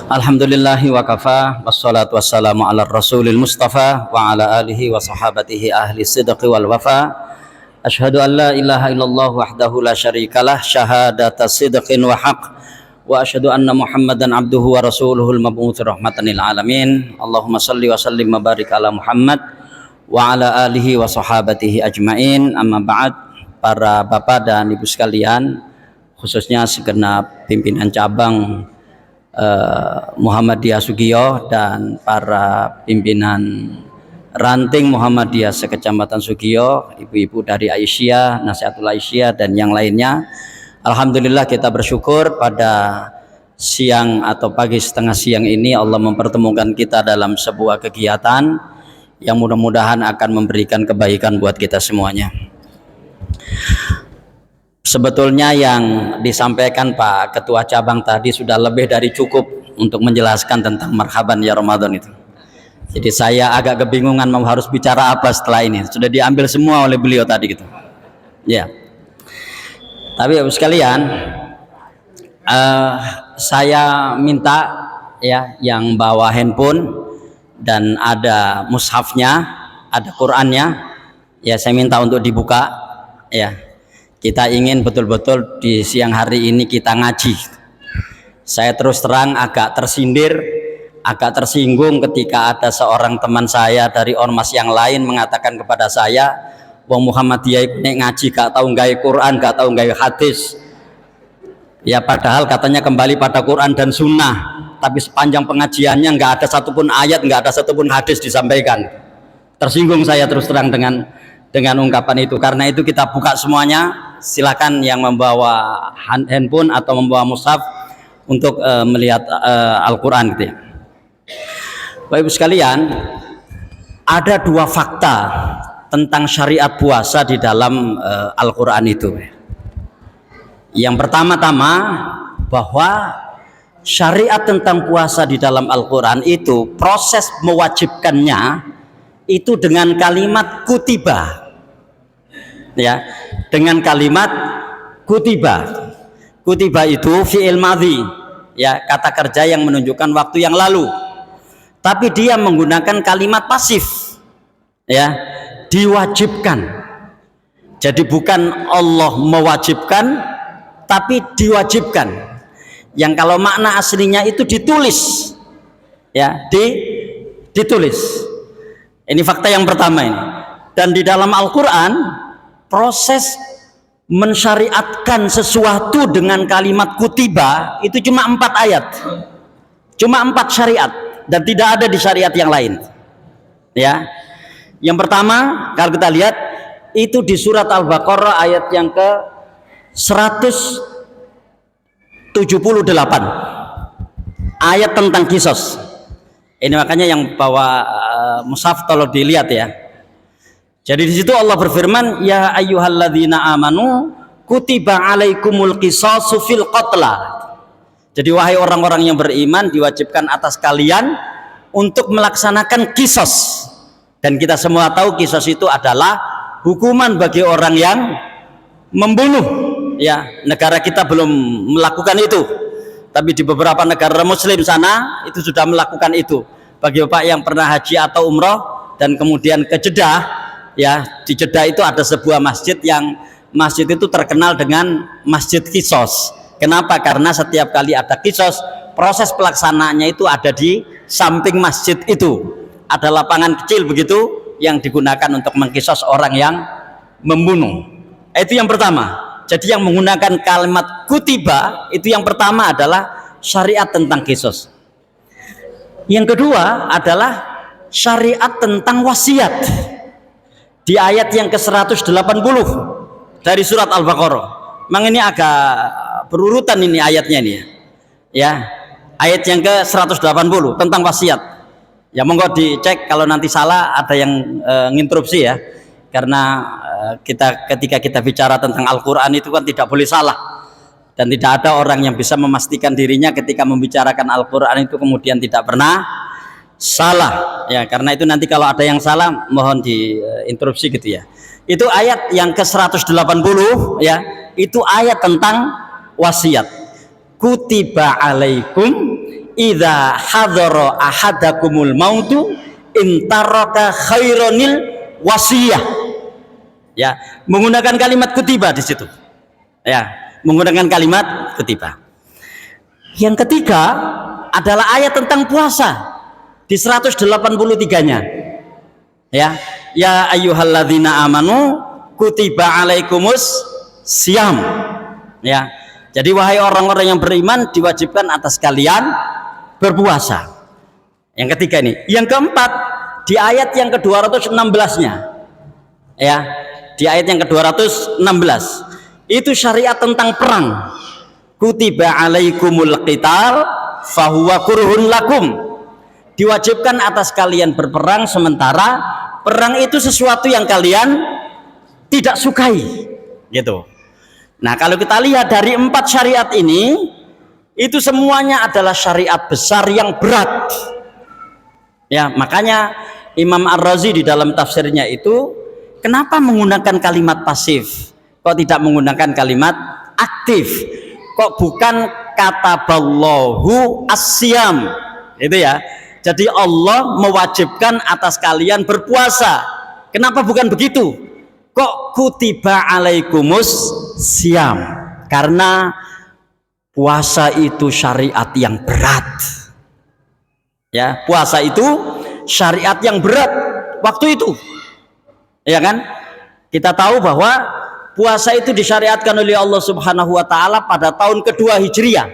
Alhamdulillahi wa kafa, wassalatu wassalamu ala rasulil mustafa wa ala alihi wa sahabatihi ahli sidqi wal wafa. Ashhadu an la ilaha illallah wahdahu la syarikalah, syahadata sidqin wa haq, wa ashhadu anna muhammadan abduhu wa rasuluhul mab'uts rahmatan lil alamin. Allahumma salli wa sallim wa barik ala Muhammad wa ala alihi wa sahabatihi ajmain. Amma ba'd, para bapak dan ibu sekalian, khususnya segenap pimpinan cabang Muhammadiyah Sugiyo dan para pimpinan ranting Muhammadiyah sekecamatan Sugiyo, ibu-ibu dari Aisyah, Nasihatul Aisyah dan yang lainnya. Alhamdulillah kita bersyukur pada siang atau pagi setengah siang ini Allah mempertemukan kita dalam sebuah kegiatan yang mudah-mudahan akan memberikan kebaikan buat kita semuanya. Sebetulnya yang disampaikan Pak Ketua Cabang tadi sudah lebih dari cukup untuk menjelaskan tentang marhaban ya Ramadan itu. Jadi saya agak kebingungan mau harus bicara apa setelah ini. Sudah diambil semua oleh beliau tadi gitu. Ya. Tapi Bapak sekalian, saya minta ya yang bawa handphone dan ada mushafnya, ada Qur'annya, ya saya minta untuk dibuka ya. Kita ingin betul-betul di siang hari ini kita ngaji. Saya terus terang agak tersindir, agak tersinggung ketika ada seorang teman saya dari ormas yang lain mengatakan kepada saya, wong Muhammadiyah ini ngaji gak tahu gawe Quran, gak tahu gawe hadis. Ya padahal katanya kembali pada Quran dan Sunnah, tapi sepanjang pengajiannya nggak ada satupun ayat, nggak ada satupun hadis disampaikan. Tersinggung saya terus terang dengan ungkapan itu. Karena itu kita buka semuanya. Silakan yang membawa handphone atau membawa mushaf untuk melihat Al-Quran gitu ya. Bapak Ibu sekalian, ada dua fakta tentang syariat puasa di dalam Al-Quran itu. Yang pertama-tama bahwa syariat tentang puasa di dalam Al-Quran itu proses mewajibkannya itu dengan kalimat kutiba. Ya, dengan kalimat kutiba. Kutiba itu fi'il madhi, ya, kata kerja yang menunjukkan waktu yang lalu. Tapi dia menggunakan kalimat pasif. Ya, diwajibkan. Jadi bukan Allah mewajibkan, tapi diwajibkan. Yang kalau makna aslinya itu ditulis. Ya, ditulis. Ini fakta yang pertama ini. Dan di dalam Al-Quran proses mensyariatkan sesuatu dengan kalimat kutiba itu cuma 4 ayat, cuma 4 syariat dan tidak ada di syariat yang lain. Ya, yang pertama kalau kita lihat itu di surat Al-Baqarah ayat yang ke 178, ayat tentang kisos. Ini makanya yang bawa mushaf tolong dilihat ya. Jadi di situ Allah berfirman, ya ayyuhalladzina amanu kutiba alaikumul qisasu fil qatla. Jadi wahai orang-orang yang beriman, diwajibkan atas kalian untuk melaksanakan kisos. Dan kita semua tahu kisos itu adalah hukuman bagi orang yang membunuh. Ya, negara kita belum melakukan itu. Tapi di beberapa negara muslim sana itu sudah melakukan itu. Bagi Bapak yang pernah haji atau umroh dan kemudian ke Jeddah, ya, di Jeddah itu ada sebuah masjid yang masjid itu terkenal dengan Masjid Kisos. Kenapa? Karena setiap kali ada kisos, proses pelaksanaannya itu ada di samping masjid itu. Ada lapangan kecil begitu yang digunakan untuk mengkisos orang yang membunuh. Itu yang pertama. Jadi yang menggunakan kalimat kutiba itu yang pertama adalah syariat tentang kisos. Yang kedua adalah syariat tentang wasiat. Di ayat yang ke-180 dari surat Al-Baqarah. Memang ini agak berurutan ini ayatnya ini ya. Ayat yang ke-180 tentang wasiat. Ya monggo dicek kalau nanti salah ada yang nginterupsi ya. Karena ketika kita bicara tentang Al-Qur'an itu kan tidak boleh salah. Dan tidak ada orang yang bisa memastikan dirinya ketika membicarakan Al-Qur'an itu kemudian tidak pernah salah ya, karena itu nanti kalau ada yang salah mohon diinterupsi gitu ya. Itu ayat yang ke-180 ya, itu ayat tentang wasiat. Kutiba alaikum idza hadara ahadakumul mautu intaraka khaironil wasiyah. Ya, menggunakan kalimat kutiba di situ. Ya, menggunakan kalimat kutiba. Yang ketiga adalah ayat tentang puasa di 183-nya. Ya, ya ayyuhalladzina amanu kutiba alaikumus siyam. Ya. Jadi wahai orang-orang yang beriman, diwajibkan atas kalian berpuasa. Yang ketiga ini. Yang keempat di ayat yang ke-216-nya. Ya, di ayat yang ke-216 itu syariat tentang perang. Kutiba alaikumul qital fahuwa kurhun lakum. Diwajibkan atas kalian berperang, sementara perang itu sesuatu yang kalian tidak sukai, gitu. Nah, kalau kita lihat dari 4 syariat ini, itu semuanya adalah syariat besar yang berat. Ya, makanya Imam Ar-Razi di dalam tafsirnya itu, kenapa menggunakan kalimat pasif? Kok tidak menggunakan kalimat aktif? Kok bukan kataballahu as-siyam? Itu ya. Jadi Allah mewajibkan atas kalian berpuasa. Kenapa bukan begitu? Kok kutiba alaikumus siyam? Karena puasa itu syariat yang berat. Ya, puasa itu syariat yang berat waktu itu. Ya kan? Kita tahu bahwa puasa itu disyariatkan oleh Allah Subhanahu wa taala pada tahun kedua Hijriah.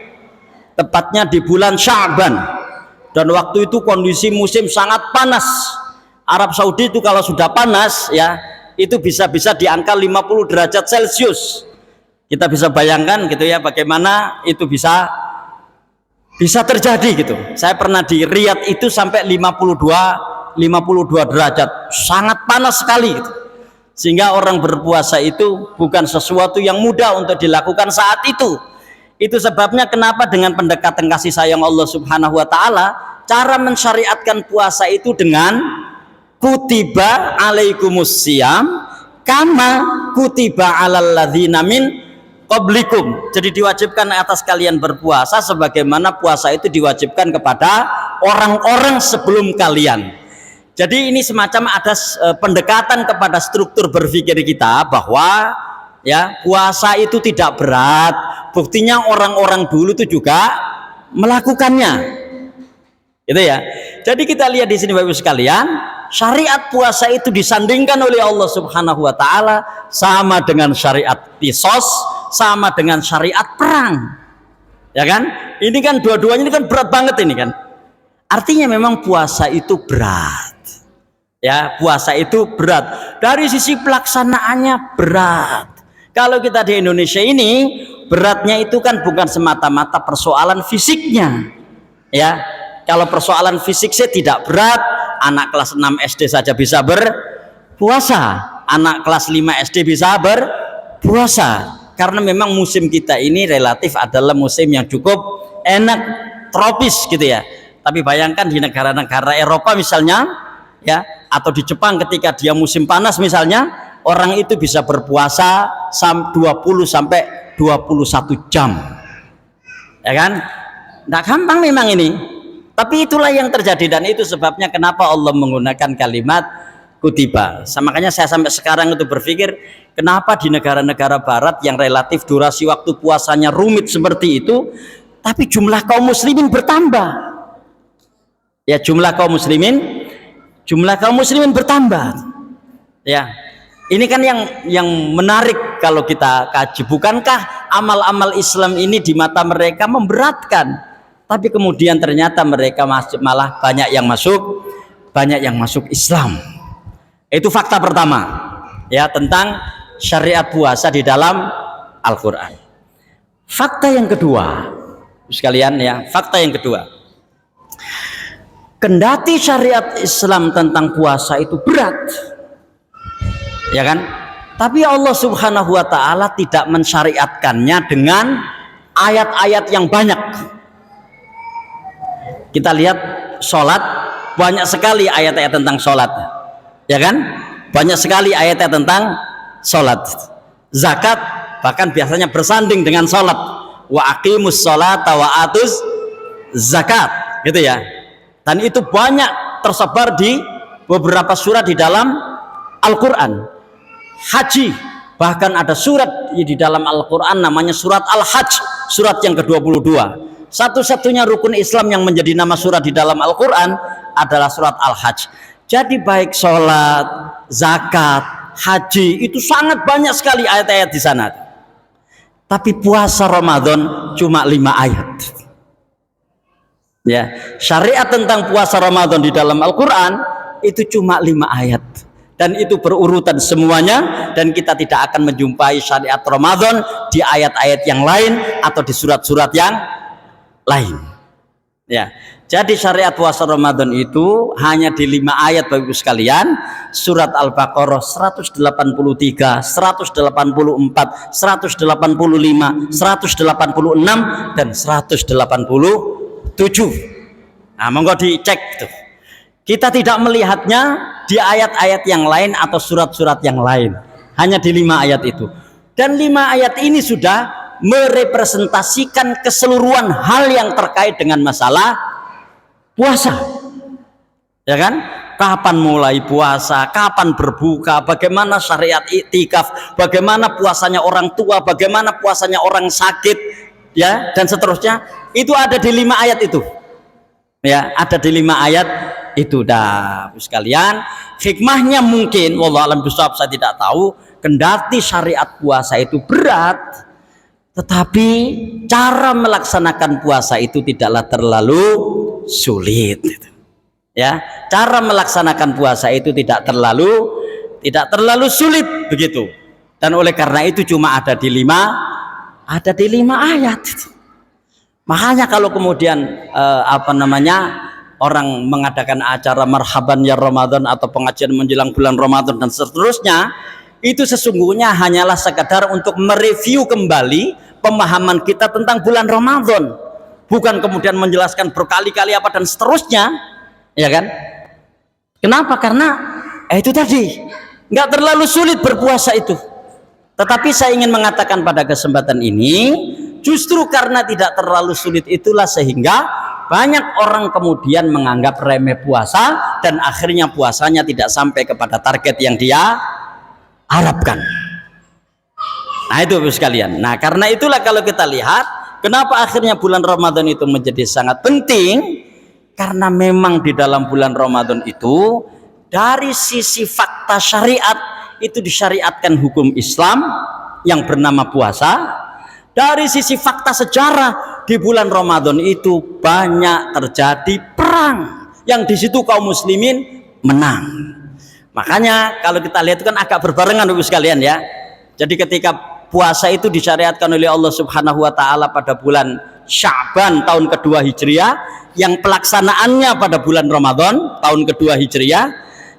Tepatnya di bulan Sya'ban. Dan waktu itu kondisi musim sangat panas. Arab Saudi itu kalau sudah panas ya, itu bisa-bisa di angka 50 derajat Celcius. Kita bisa bayangkan gitu ya, bagaimana itu bisa terjadi gitu. Saya pernah di Riyadh itu sampai 52 derajat, sangat panas sekali gitu. Sehingga orang berpuasa itu bukan sesuatu yang mudah untuk dilakukan saat itu. Itu sebabnya kenapa dengan pendekatan kasih sayang Allah Subhanahu wa taala, cara mensyariatkan puasa itu dengan kutiba alaikumus siyam kama kutiba alal ladzina min qablikum. Jadi diwajibkan atas kalian berpuasa sebagaimana puasa itu diwajibkan kepada orang-orang sebelum kalian. Jadi ini semacam ada pendekatan kepada struktur berpikir kita bahwa ya, puasa itu tidak berat. Buktinya orang-orang dulu itu juga melakukannya. Gitu ya. Jadi kita lihat di sini Bapak Ibu sekalian, syariat puasa itu disandingkan oleh Allah Subhanahu wa taala sama dengan syariat qisas, sama dengan syariat perang. Ya kan? Ini kan dua-duanya ini kan berat banget ini kan. Artinya memang puasa itu berat. Ya, puasa itu berat. Dari sisi pelaksanaannya berat. Kalau kita di Indonesia ini, beratnya itu kan bukan semata-mata persoalan fisiknya. Ya, kalau persoalan fisik saya tidak berat, anak kelas 6 SD saja bisa berpuasa, anak kelas 5 SD bisa berpuasa. Karena memang musim kita ini relatif adalah musim yang cukup enak, tropis gitu ya. Tapi bayangkan di negara-negara Eropa misalnya, ya, atau di Jepang ketika dia musim panas misalnya, orang itu bisa berpuasa 20 sampai 21 jam. Ya kan? Nggak gampang memang ini. Tapi itulah yang terjadi dan itu sebabnya kenapa Allah menggunakan kalimat kutiba. Makanya saya sampai sekarang itu berpikir, kenapa di negara-negara barat yang relatif durasi waktu puasanya rumit seperti itu, tapi jumlah kaum muslimin bertambah. Ya, jumlah kaum muslimin bertambah. Ya. Ini kan yang menarik kalau kita kaji. Bukankah amal-amal Islam ini di mata mereka memberatkan? Tapi kemudian ternyata mereka malah banyak yang masuk Islam. Itu fakta pertama ya tentang syariat puasa di dalam Al-Qur'an. Fakta yang kedua, sekalian ya, fakta yang kedua. Kendati syariat Islam tentang puasa itu berat, ya kan? Tapi Allah Subhanahu wa taala tidak mensyariatkannya dengan ayat-ayat yang banyak. Kita lihat sholat, banyak sekali ayat-ayat tentang sholat, ya kan? Banyak sekali ayat-ayat tentang sholat. Zakat bahkan biasanya bersanding dengan sholat. Wa aqimus sholata wa atuz zakat, gitu ya. Dan itu banyak tersebar di beberapa surat di dalam Al-Quran. Haji, bahkan ada surat di dalam Al-Quran namanya surat Al-Hajj, surat yang ke-22. Satu-satunya rukun Islam yang menjadi nama surat di dalam Al-Quran adalah surat Al-Hajj. Jadi baik sholat, zakat, haji, itu sangat banyak sekali ayat-ayat di sana. Tapi puasa Ramadan cuma 5 ayat. Ya, syariat tentang puasa Ramadan di dalam Al-Quran itu cuma 5 ayat. Dan itu berurutan semuanya, dan kita tidak akan menjumpai syariat Ramadan di ayat-ayat yang lain atau di surat-surat yang lain. Ya, jadi syariat puasa Ramadan itu hanya di 5 ayat Bapak Ibu sekalian. Surat Al-Baqarah 183, 184, 185, 186 dan 187. Nah, monggo dicek tuh. Kita tidak melihatnya di ayat-ayat yang lain atau surat-surat yang lain. Hanya di 5 ayat itu. Dan 5 ayat ini sudah merepresentasikan keseluruhan hal yang terkait dengan masalah puasa, ya kan? Kapan mulai puasa, kapan berbuka, bagaimana syariat iktikaf, bagaimana puasanya orang tua, bagaimana puasanya orang sakit, ya, dan seterusnya. Itu ada di 5 ayat itu, ya, ada di 5 ayat itu. Dah sekalian, hikmahnya mungkin wallahu alam bishawab, saya tidak tahu, kendati syariat puasa itu berat, tetapi cara melaksanakan puasa itu tidaklah terlalu sulit, ya. Cara melaksanakan puasa itu tidak terlalu sulit begitu. Dan oleh karena itu cuma ada di 5 ayat. Makanya kalau kemudian orang mengadakan acara marhaban ya Ramadan atau pengajian menjelang bulan Ramadan dan seterusnya, itu sesungguhnya hanyalah sekadar untuk mereview kembali pemahaman kita tentang bulan Ramadan, bukan kemudian menjelaskan berkali-kali apa dan seterusnya, ya kan? Kenapa? Karena itu tadi nggak terlalu sulit berpuasa itu. Tetapi saya ingin mengatakan pada kesempatan ini, justru karena tidak terlalu sulit itulah sehingga banyak orang kemudian menganggap remeh puasa dan akhirnya puasanya tidak sampai kepada target yang dia harapkan. Nah itu sekalian. Nah karena itulah kalau kita lihat kenapa akhirnya bulan Ramadan itu menjadi sangat penting, karena memang di dalam bulan Ramadan itu dari sisi fakta syariat itu disyariatkan hukum Islam yang bernama puasa. Dari sisi fakta sejarah di bulan Ramadan itu banyak terjadi perang yang di situ kaum muslimin menang. Makanya kalau kita lihat itu kan agak berbarengan Bapak sekalian ya. Jadi ketika puasa itu disyariatkan oleh Allah Subhanahu wa taala pada bulan Sya'ban tahun kedua Hijriah, yang pelaksanaannya pada bulan Ramadan tahun kedua Hijriah,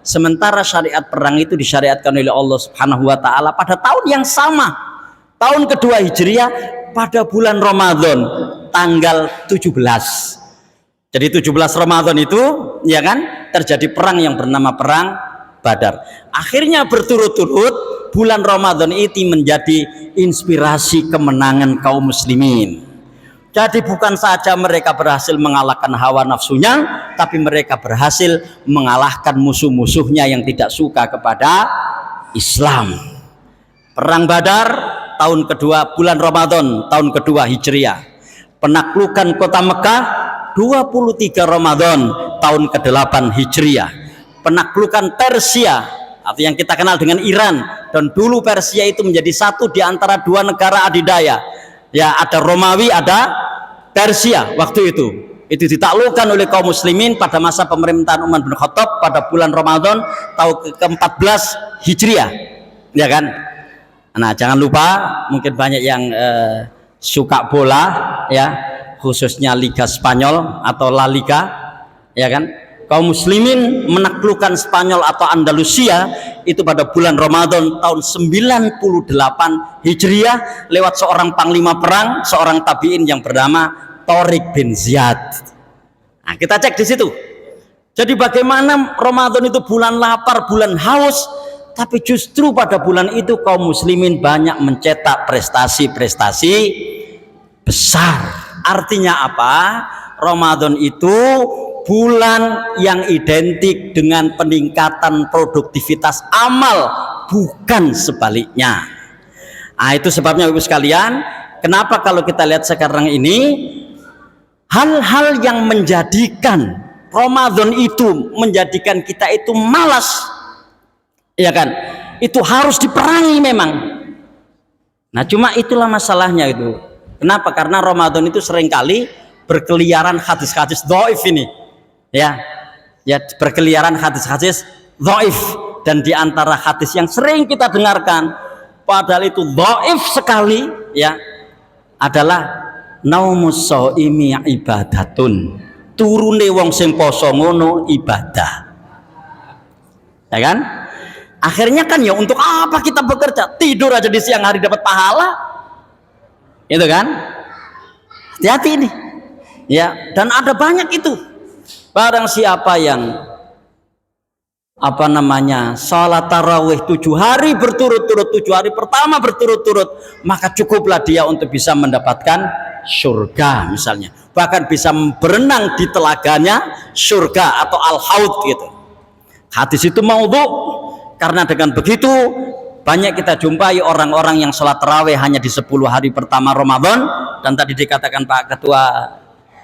sementara syariat perang itu disyariatkan oleh Allah Subhanahu wa taala pada tahun yang sama, tahun kedua Hijriah, pada bulan Ramadan tanggal 17. Jadi 17 Ramadan itu ya kan terjadi perang yang bernama perang Badar. Akhirnya berturut-turut bulan Ramadan itu menjadi inspirasi kemenangan kaum muslimin. Jadi bukan saja mereka berhasil mengalahkan hawa nafsunya, tapi mereka berhasil mengalahkan musuh-musuhnya yang tidak suka kepada Islam. Perang Badar tahun kedua bulan Ramadan tahun kedua Hijriah. Penaklukan kota Mekah 23 Ramadan tahun ke-8 Hijriah. Penaklukan Persia atau yang kita kenal dengan Iran, dan dulu Persia itu menjadi satu di antara 2 negara adidaya. Ya, ada Romawi, ada Persia waktu itu. Itu ditaklukkan oleh kaum muslimin pada masa pemerintahan Umar bin Khattab pada bulan Ramadan tahun ke-14 Hijriah. Ya kan? Nah, jangan lupa mungkin banyak yang suka bola ya, khususnya Liga Spanyol atau La Liga, ya kan? Kaum muslimin menaklukkan Spanyol atau Andalusia itu pada bulan Ramadan tahun 98 Hijriah lewat seorang panglima perang, seorang tabi'in yang bernama Tariq bin Ziyad. Nah, kita cek di situ. Jadi bagaimana Ramadan itu bulan lapar, bulan haus, tapi justru pada bulan itu kaum muslimin banyak mencetak prestasi-prestasi besar. Artinya apa? Ramadan itu bulan yang identik dengan peningkatan produktivitas amal, bukan sebaliknya. Nah, itu sebabnya Ibu sekalian, kenapa kalau kita lihat sekarang ini hal-hal yang menjadikan Ramadan itu menjadikan kita itu malas, ya kan? Itu harus diperangi memang. Nah, cuma itulah masalahnya itu. Kenapa? Karena Ramadan itu seringkali berkeliaran hadis-hadis dhaif ini. Ya, berkeliaran hadis-hadis dhaif, dan diantara hadis yang sering kita dengarkan padahal itu dhaif sekali ya adalah naumus shaimi ibadatun, turune wong sing poso ngono ibadah, ya kan? Akhirnya kan ya untuk apa kita bekerja, tidur aja di siang hari dapat pahala, itu kan? Hati-hati ini ya, dan ada banyak itu. Barang siapa yang salat tarawih 7 hari berturut-turut, 7 hari pertama berturut-turut, maka cukuplah dia untuk bisa mendapatkan surga misalnya, bahkan bisa berenang di telaganya surga atau al-haud gitu. Hadis itu maudhu, karena dengan begitu banyak kita jumpai orang-orang yang salat tarawih hanya di 10 hari pertama Ramadan, dan tadi dikatakan Pak Ketua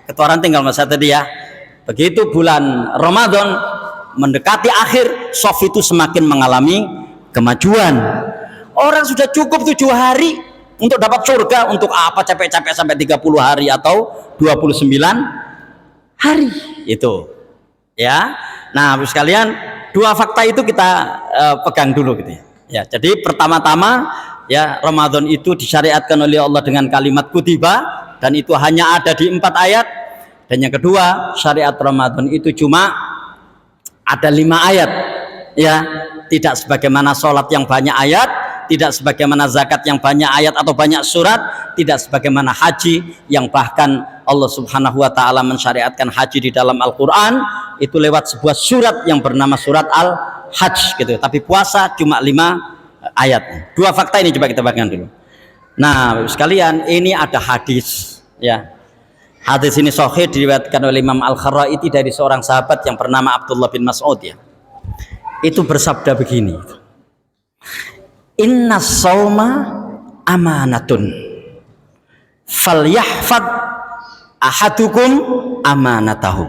Ranting kalau nggak salah tadi ya, begitu bulan Ramadan mendekati akhir, soft itu semakin mengalami kemajuan. Orang sudah cukup 7 hari untuk dapat surga, untuk apa capek-capek sampai 30 hari atau 29 hari itu ya. Nah, Bapak sekalian, 2 fakta itu kita pegang dulu gitu ya. Jadi pertama-tama ya, Ramadan itu disyariatkan oleh Allah dengan kalimat kutiba, dan itu hanya ada di 4 ayat. Dan yang kedua, syariat Ramadan itu cuma ada 5 ayat ya, tidak sebagaimana sholat yang banyak ayat, tidak sebagaimana zakat yang banyak ayat atau banyak surat, tidak sebagaimana haji yang bahkan Allah Subhanahu wa taala mensyariatkan haji di dalam Al-Qur'an itu lewat sebuah surat yang bernama surat Al-Hajj gitu. Tapi puasa cuma 5 ayat. 2 fakta ini coba kita bagikan dulu. Nah, sekalian, ini ada hadis ya. Hadis ini sahih, diriwayatkan oleh Imam Al-Kharaiti dari seorang sahabat yang bernama Abdullah bin Mas'ud ya. Itu bersabda begini, inna shauma amanatun falyahfad ahadukum amanatahu.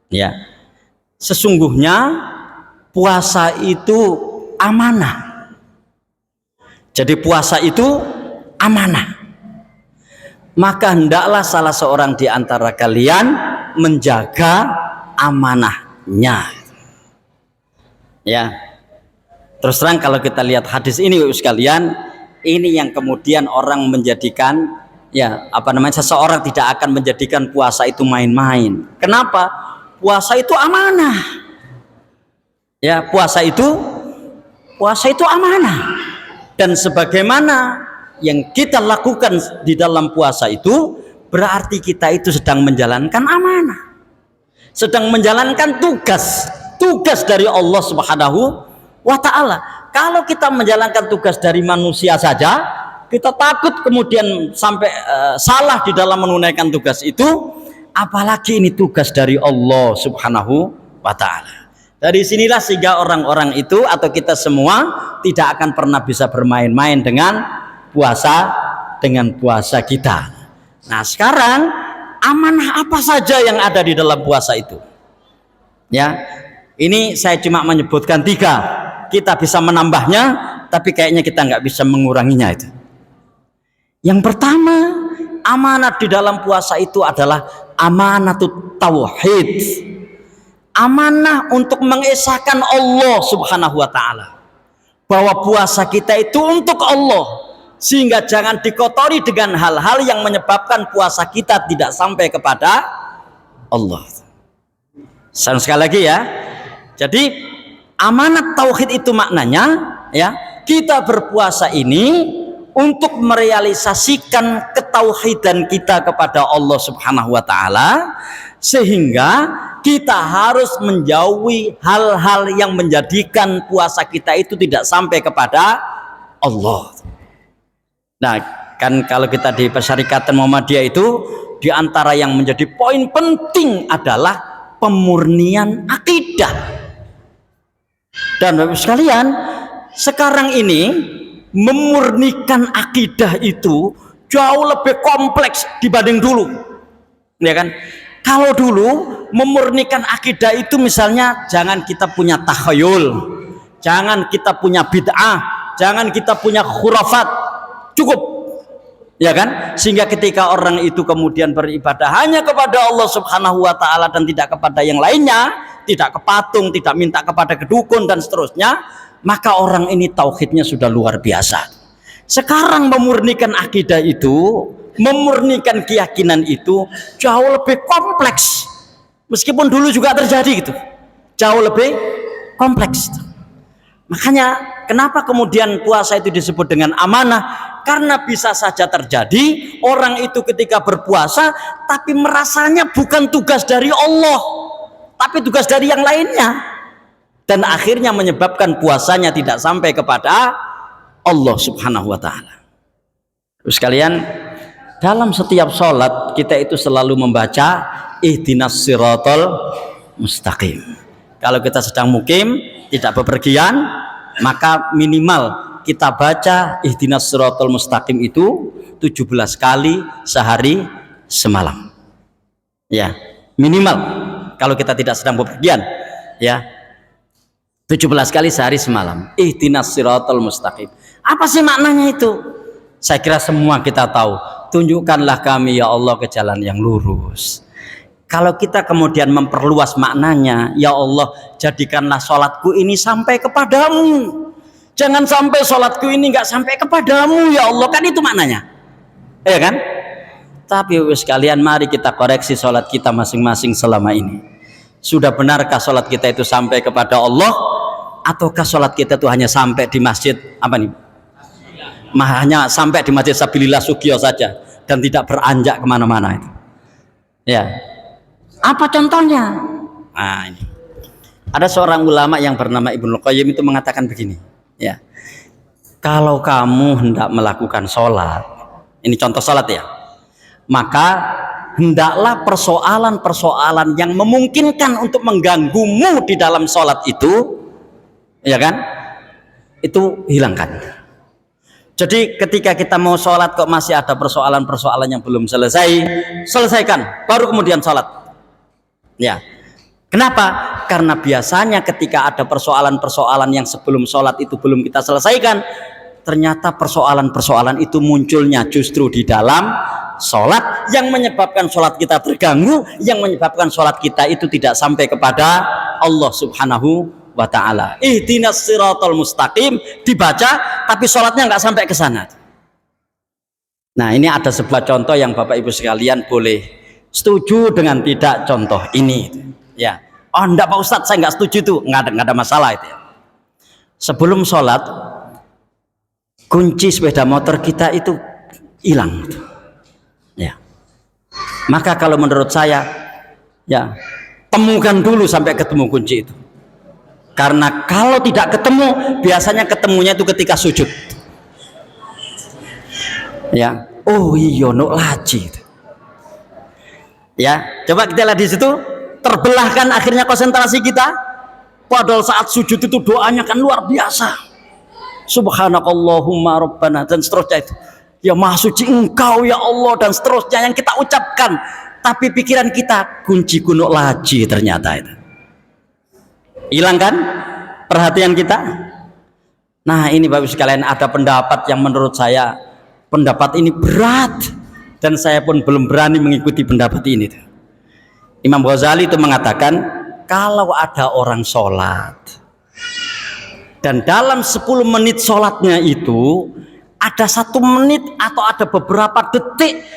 Ya, sesungguhnya puasa itu amanah. Jadi puasa itu amanah, maka hendaklah salah seorang di antara kalian menjaga amanahnya. Ya, terus terang kalau kita lihat hadis ini Bapak sekalian, ini yang kemudian orang menjadikan ya seseorang tidak akan menjadikan puasa itu main-main. Kenapa? Puasa itu amanah. Ya, puasa itu amanah, dan sebagaimana yang kita lakukan di dalam puasa itu berarti kita itu sedang menjalankan amanah, sedang menjalankan tugas dari Allah Subhanahu wa ta'ala. Kalau kita menjalankan tugas dari manusia saja, kita takut kemudian sampai salah di dalam menunaikan tugas itu, apalagi ini tugas dari Allah Subhanahu wa ta'ala. Dari sinilah sehingga orang-orang itu atau kita semua tidak akan pernah bisa bermain-main dengan puasa kita. Nah, sekarang amanah apa saja yang ada di dalam puasa itu? Ya, ini saya cuma menyebutkan 3. Kita bisa menambahnya, tapi kayaknya kita nggak bisa menguranginya itu. Yang pertama, amanat di dalam puasa itu adalah amanatut tauhid. Amanah untuk mengesahkan Allah Subhanahu wa ta'ala, bahwa puasa kita itu untuk Allah, sehingga jangan dikotori dengan hal-hal yang menyebabkan puasa kita tidak sampai kepada Allah. Sekali lagi ya, jadi amanat tauhid itu maknanya ya, kita berpuasa ini untuk merealisasikan ketauhidan kita kepada Allah Subhanahu wa ta'ala, sehingga kita harus menjauhi hal-hal yang menjadikan puasa kita itu tidak sampai kepada Allah. Nah, kan kalau kita di Persyarikatan Muhammadiyah itu di antara yang menjadi poin penting adalah pemurnian akidah. Dan Bapak sekalian, sekarang ini memurnikan akidah itu jauh lebih kompleks dibanding dulu, ya kan? Kalau dulu memurnikan akidah itu misalnya jangan kita punya takhayul, jangan kita punya bid'ah, jangan kita punya khurafat, cukup, ya kan? Sehingga ketika orang itu kemudian beribadah hanya kepada Allah Subhanahu wa taala dan tidak kepada yang lainnya, tidak ke patung, tidak minta kepada kedukun dan seterusnya, maka orang ini tauhidnya sudah luar biasa. Sekarang memurnikan akidah itu, memurnikan keyakinan itu jauh lebih kompleks. Meskipun dulu juga terjadi gitu, jauh lebih kompleks. Makanya kenapa kemudian puasa itu disebut dengan amanah? Karena bisa saja terjadi orang itu ketika berpuasa tapi merasanya bukan tugas dari Allah, tapi tugas dari yang lainnya, dan akhirnya menyebabkan puasanya tidak sampai kepada Allah Subhanahu wa taala. Terus kalian, dalam setiap sholat kita itu selalu membaca ihdinas siratal mustaqim. Kalau kita sedang mukim, tidak bepergian, maka minimal kita baca ihdinas siratal mustaqim itu 17 kali sehari semalam. Ya, minimal kalau kita tidak sedang bepergian, ya, 17 kali sehari semalam. Ihdinas siratal mustaqim. Apa sih maknanya itu? Saya kira semua kita tahu. Tunjukkanlah kami ya Allah ke jalan yang lurus. Kalau kita kemudian memperluas maknanya, ya Allah jadikanlah sholatku ini sampai kepadamu. Jangan sampai sholatku ini nggak sampai kepadamu ya Allah, kan itu maknanya, ya kan? Tapi sekalian, mari kita koreksi sholat kita masing-masing selama ini. Sudah benarkah sholat kita itu sampai kepada Allah, ataukah sholat kita itu hanya sampai di masjid apa nih? Hanya sampai di masjid Sabilillah Sugio saja dan tidak beranjak kemana-mana itu. Ya, apa contohnya? Nah, ini ada seorang ulama yang bernama Ibnul Qayyim itu mengatakan begini, ya, kalau kamu hendak melakukan sholat, ini contoh sholat ya, maka hendaklah persoalan-persoalan yang memungkinkan untuk mengganggumu di dalam sholat itu, ya kan, itu hilangkan. Jadi ketika kita mau sholat kok masih ada persoalan-persoalan yang belum selesai, selesaikan, baru kemudian sholat. Ya, kenapa? Karena biasanya ketika ada persoalan-persoalan yang sebelum sholat itu belum kita selesaikan, ternyata persoalan-persoalan itu munculnya justru di dalam sholat, yang menyebabkan sholat kita terganggu, yang menyebabkan sholat kita itu tidak sampai kepada Allah Subhanahu wa ta'ala. Ihdinas siratal mustaqim dibaca tapi sholatnya nggak sampai ke sana. Nah, ini ada sebuah contoh yang Bapak Ibu sekalian boleh setuju dengan tidak contoh ini, ya. Oh enggak Pak Ustadz, saya nggak setuju itu, nggak ada masalah itu ya. Sebelum sholat kunci sepeda motor kita itu hilang, ya. Maka kalau menurut saya, ya, temukan dulu sampai ketemu kunci itu. Karena kalau tidak ketemu, biasanya ketemunya itu ketika sujud. Ya, oh iya, no laji. Ya, coba kita lihat di situ, terbelahkan akhirnya konsentrasi kita. Padahal saat sujud itu doanya kan luar biasa. Subhanakallahumma rabbana dan seterusnya itu. Ya Maha Suci Engkau ya Allah dan seterusnya yang kita ucapkan. Tapi pikiran kita kunci gunuk laji ternyata itu. Hilang kan perhatian kita? Nah, ini Bapak sekalian, ada pendapat yang menurut saya pendapat ini berat dan saya pun belum berani mengikuti pendapat ini. Imam Ghazali itu mengatakan, kalau ada orang sholat dan dalam 10 menit sholatnya itu ada 1 menit atau ada beberapa detik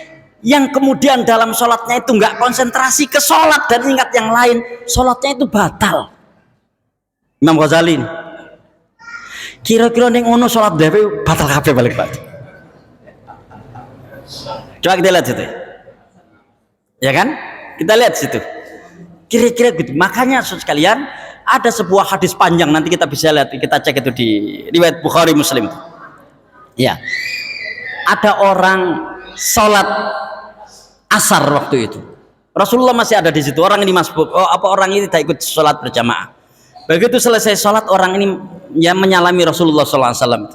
yang kemudian dalam sholatnya itu nggak konsentrasi ke sholat dan ingat yang lain, sholatnya itu batal. Imam Ghazali, kira-kira ning ngono salat dhewe batal kabeh balik balik. Coba kita lihat situ. Ya kan? Kita lihat situ. Kira-kira gitu. Makanya sekalian, ada sebuah hadis panjang, nanti kita bisa lihat, kita cek itu di riwayat Bukhari Muslim. Ya. Ada orang salat asar waktu itu. Rasulullah masih ada di situ. Orang ini masbuk. Oh, apa orang ini tidak ikut sholat berjamaah? Begitu selesai sholat, orang ini ya menyalami Rasulullah SAW.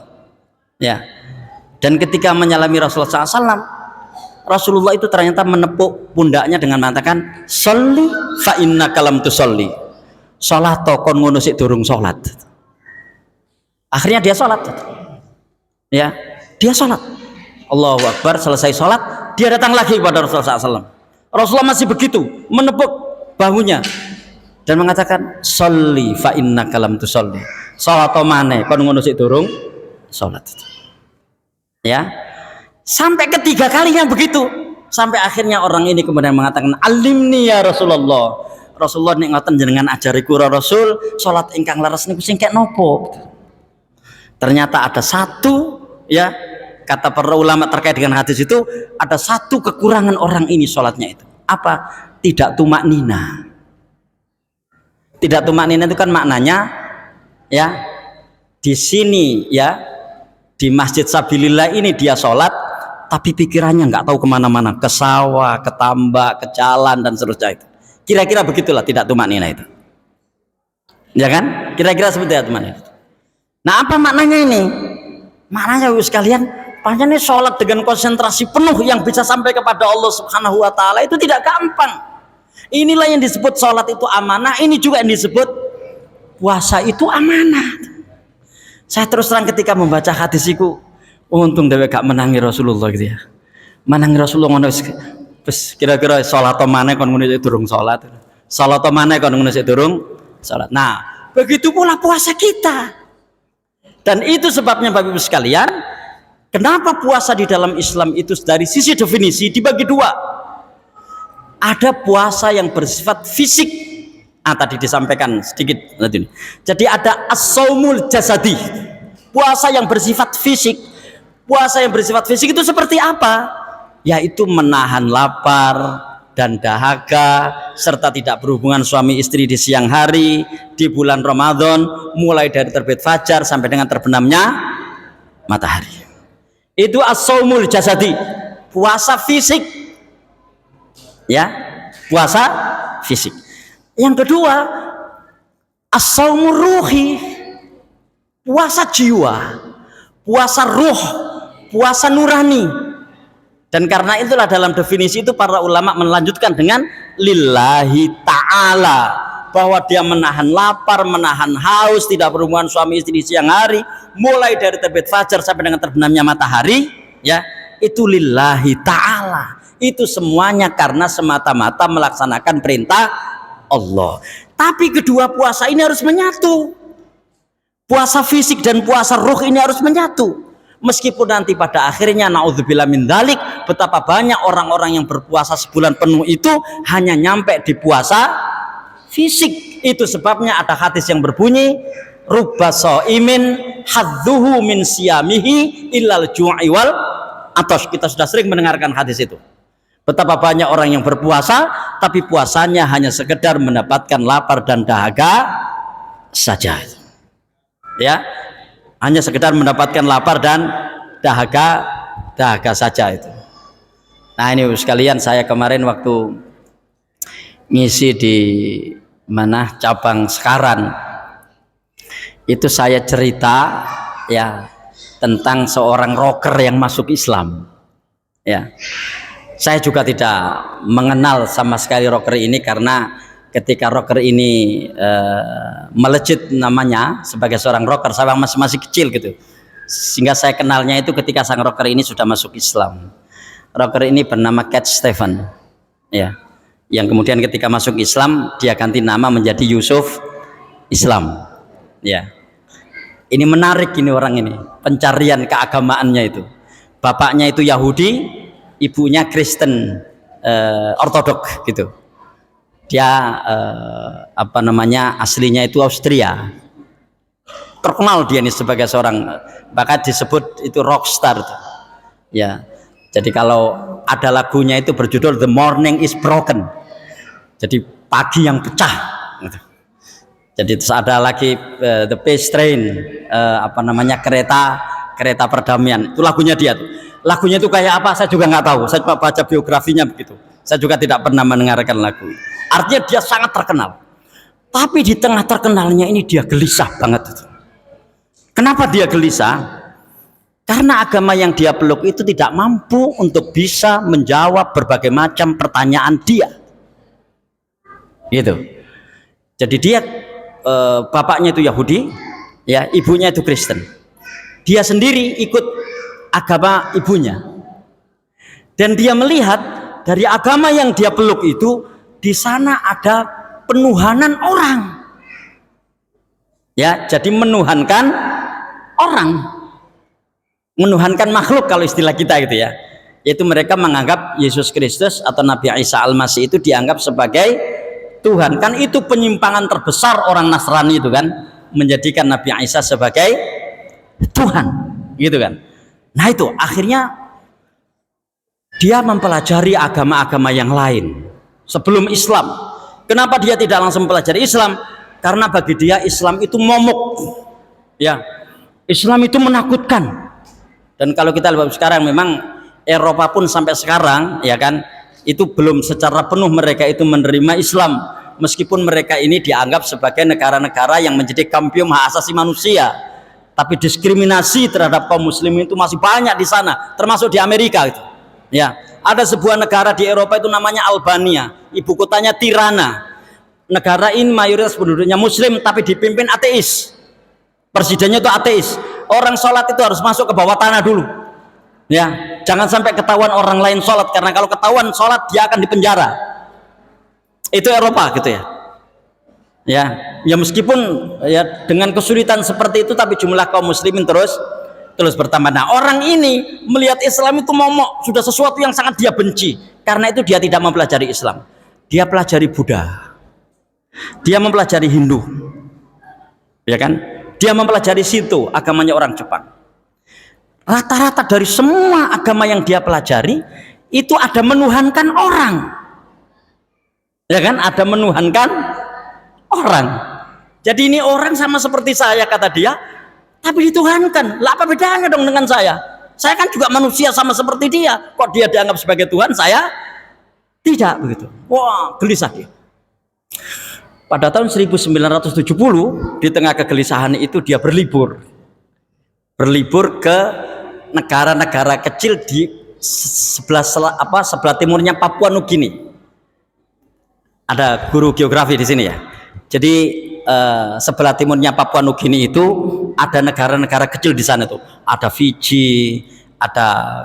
Ya. Dan ketika menyalami Rasulullah SAW, Rasulullah itu ternyata menepuk pundaknya dengan mengatakan, "Sholli fa innaka lam tusolli." Sholat kon ngono sik durung sholat. Akhirnya dia sholat. Ya, dia sholat. Allahu Akbar, selesai sholat, dia datang lagi kepada Rasulullah SAW. Rasulullah masih begitu menepuk bahunya dan mengatakan, "Sholli fa innaka lam tusolli." Sholat maneh kon ngono sik durung sholat. Ya, sampai ketiga kalinya begitu, sampai akhirnya orang ini kemudian mengatakan, "Alimni ya Rasulullah." Rasulullah nek ngoten jenengan ajari kula Rasul, sholat ingkang leres niku sing kek nopo? Ternyata ada satu, ya, kata para ulama terkait dengan hadis itu, ada satu kekurangan orang ini sholatnya itu. Apa? Tidak tumak nina. Tidak tumak nina itu kan maknanya, ya, di sini, ya, di Masjid Sabilillah ini dia sholat, tapi pikirannya nggak tahu kemana-mana, ke sawah, ke tambak, ke jalan dan seterusnya itu. Kira-kira begitulah tidak tumak nina itu. Ya kan? Kira-kira seperti itu maknanya. Nah, apa maknanya ini? Maknanya sekalian, maknanya sholat dengan konsentrasi penuh yang bisa sampai kepada Allah Subhanahu wa Ta'ala itu tidak gampang. Inilah yang disebut sholat itu amanah. Ini juga yang disebut puasa itu amanah. Saya terus terang ketika membaca hadis itu, untung dewe gak menangi Rasulullah gitu ya. Menangi Rasulullah ngono wis kira-kira sholat mana kon ngono durung sholat. Sholat mana kon ngono durung sholat. Nah, begitu pula puasa kita. Dan itu sebabnya Bapak Ibu sekalian, kenapa puasa di dalam Islam itu dari sisi definisi dibagi dua. Ada puasa yang bersifat fisik. Tadi disampaikan sedikit. Jadi ada as-shaumul jasadi. Puasa yang bersifat fisik. Puasa yang bersifat fisik itu seperti apa? Yaitu menahan lapar dan dahaga, serta tidak berhubungan suami istri di siang hari, di bulan Ramadan, mulai dari terbit fajar sampai dengan terbenamnya matahari. Itu as-shaumul jasadi, puasa fisik. Ya, puasa fisik. Yang kedua, as-shaumur ruhi, puasa jiwa, puasa ruh, puasa nurani. Dan karena itulah dalam definisi itu para ulama melanjutkan dengan lillahi ta'ala, bahwa dia menahan lapar, menahan haus, tidak berhubungan suami istri di siang hari, mulai dari terbit fajar sampai dengan terbenamnya matahari, ya, itu lillahi ta'ala. Itu semuanya karena semata-mata melaksanakan perintah Allah. Tapi kedua puasa ini harus menyatu. Puasa fisik dan puasa ruh ini harus menyatu. Meskipun nanti pada akhirnya naudzubillah min dzalik, betapa banyak orang-orang yang berpuasa sebulan penuh itu hanya nyampe di puasa fisik. Itu sebabnya ada hadis yang berbunyi, rubba shaimin hadzuhu min siyamihi illal ju'i wal atash. Kita sudah sering mendengarkan hadis itu. Betapa banyak orang yang berpuasa tapi puasanya hanya sekedar mendapatkan lapar dan dahaga saja. Ya, hanya sekedar mendapatkan lapar dan dahaga saja itu. Nah, ini sekalian, saya kemarin waktu ngisi di mana cabang Sekaran itu saya cerita, ya, tentang seorang rocker yang masuk Islam. Ya, saya juga tidak mengenal sama sekali rocker ini, karena ketika rocker ini melejit namanya sebagai seorang rocker, saya masih kecil gitu, sehingga saya kenalnya itu ketika sang rocker ini sudah masuk Islam. Rocker ini bernama Cat Stevens, ya, yang kemudian ketika masuk Islam dia ganti nama menjadi Yusuf Islam. Ya, ini menarik, ini orang ini pencarian keagamaannya itu, bapaknya itu Yahudi, ibunya Kristen Ortodok gitu. Dia apa namanya, aslinya itu Austria. Terkenal dia ini sebagai seorang, bahkan disebut itu rockstar. Ya, jadi kalau ada lagunya itu berjudul The Morning is Broken, jadi pagi yang pecah. Jadi terus ada lagi The Peace Train, apa namanya, kereta Kereta Perdamaian. Itu lagunya dia tuh. Lagunya itu kayak apa saya juga nggak tahu, saya cuma baca biografinya begitu. Saya juga tidak pernah mendengarkan lagu. Artinya dia sangat terkenal, tapi di tengah terkenalnya ini dia gelisah banget itu. Kenapa dia gelisah? Karena agama yang dia peluk itu tidak mampu untuk bisa menjawab berbagai macam pertanyaan dia gitu. Jadi dia bapaknya itu Yahudi, ya, ibunya itu Kristen. Dia sendiri ikut agama ibunya, dan dia melihat dari agama yang dia peluk itu di sana ada penuhanan orang, ya, jadi menuhankan orang, menuhankan makhluk kalau istilah kita gitu ya, yaitu mereka menganggap Yesus Kristus atau Nabi Isa Al-Masih itu dianggap sebagai Tuhan. Kan itu penyimpangan terbesar orang Nasrani itu kan, menjadikan Nabi Isa sebagai Tuhan gitu kan. Nah itu akhirnya dia mempelajari agama-agama yang lain sebelum Islam. Kenapa dia tidak langsung mempelajari Islam? Karena bagi dia Islam itu momok, ya, Islam itu menakutkan. Dan kalau kita lihat sekarang memang Eropa pun sampai sekarang ya kan, itu belum secara penuh mereka itu menerima Islam, meskipun mereka ini dianggap sebagai negara-negara yang menjadi kampion hak asasi manusia, tapi diskriminasi terhadap kaum muslimin itu masih banyak di sana, termasuk di Amerika gitu. Ya, ada sebuah negara di Eropa itu namanya Albania, ibu kotanya Tirana. Negara ini mayoritas penduduknya muslim tapi dipimpin ateis. Presidennya itu ateis. Orang sholat itu harus masuk ke bawah tanah dulu. Ya, jangan sampai ketahuan orang lain sholat, karena kalau ketahuan sholat dia akan dipenjara. Itu Eropa gitu ya. Ya meskipun ya dengan kesulitan seperti itu, tapi jumlah kaum muslimin terus bertambah. Nah, orang ini melihat Islam itu momok, sudah sesuatu yang sangat dia benci. Karena itu dia tidak mempelajari Islam. Dia pelajari Buddha. Dia mempelajari Hindu. Ya kan? Dia mempelajari Shinto, agamanya orang Jepang. Rata-rata dari semua agama yang dia pelajari itu ada menuhankan orang. Ya kan? Ada menuhankan orang. Jadi ini orang sama seperti saya, kata dia, tapi dituhankan. Lah apa bedanya dong dengan saya? Saya kan juga manusia sama seperti dia. Kok dia dianggap sebagai Tuhan, saya tidak, begitu. Wah, gelisah dia. Pada tahun 1970, di tengah kegelisahan itu dia berlibur ke negara-negara kecil di sebelah timurnya Papua Nugini. Ada guru geografi di sini ya. Jadi sebelah timurnya Papua Nugini itu ada negara-negara kecil di sana tuh. Ada Fiji, ada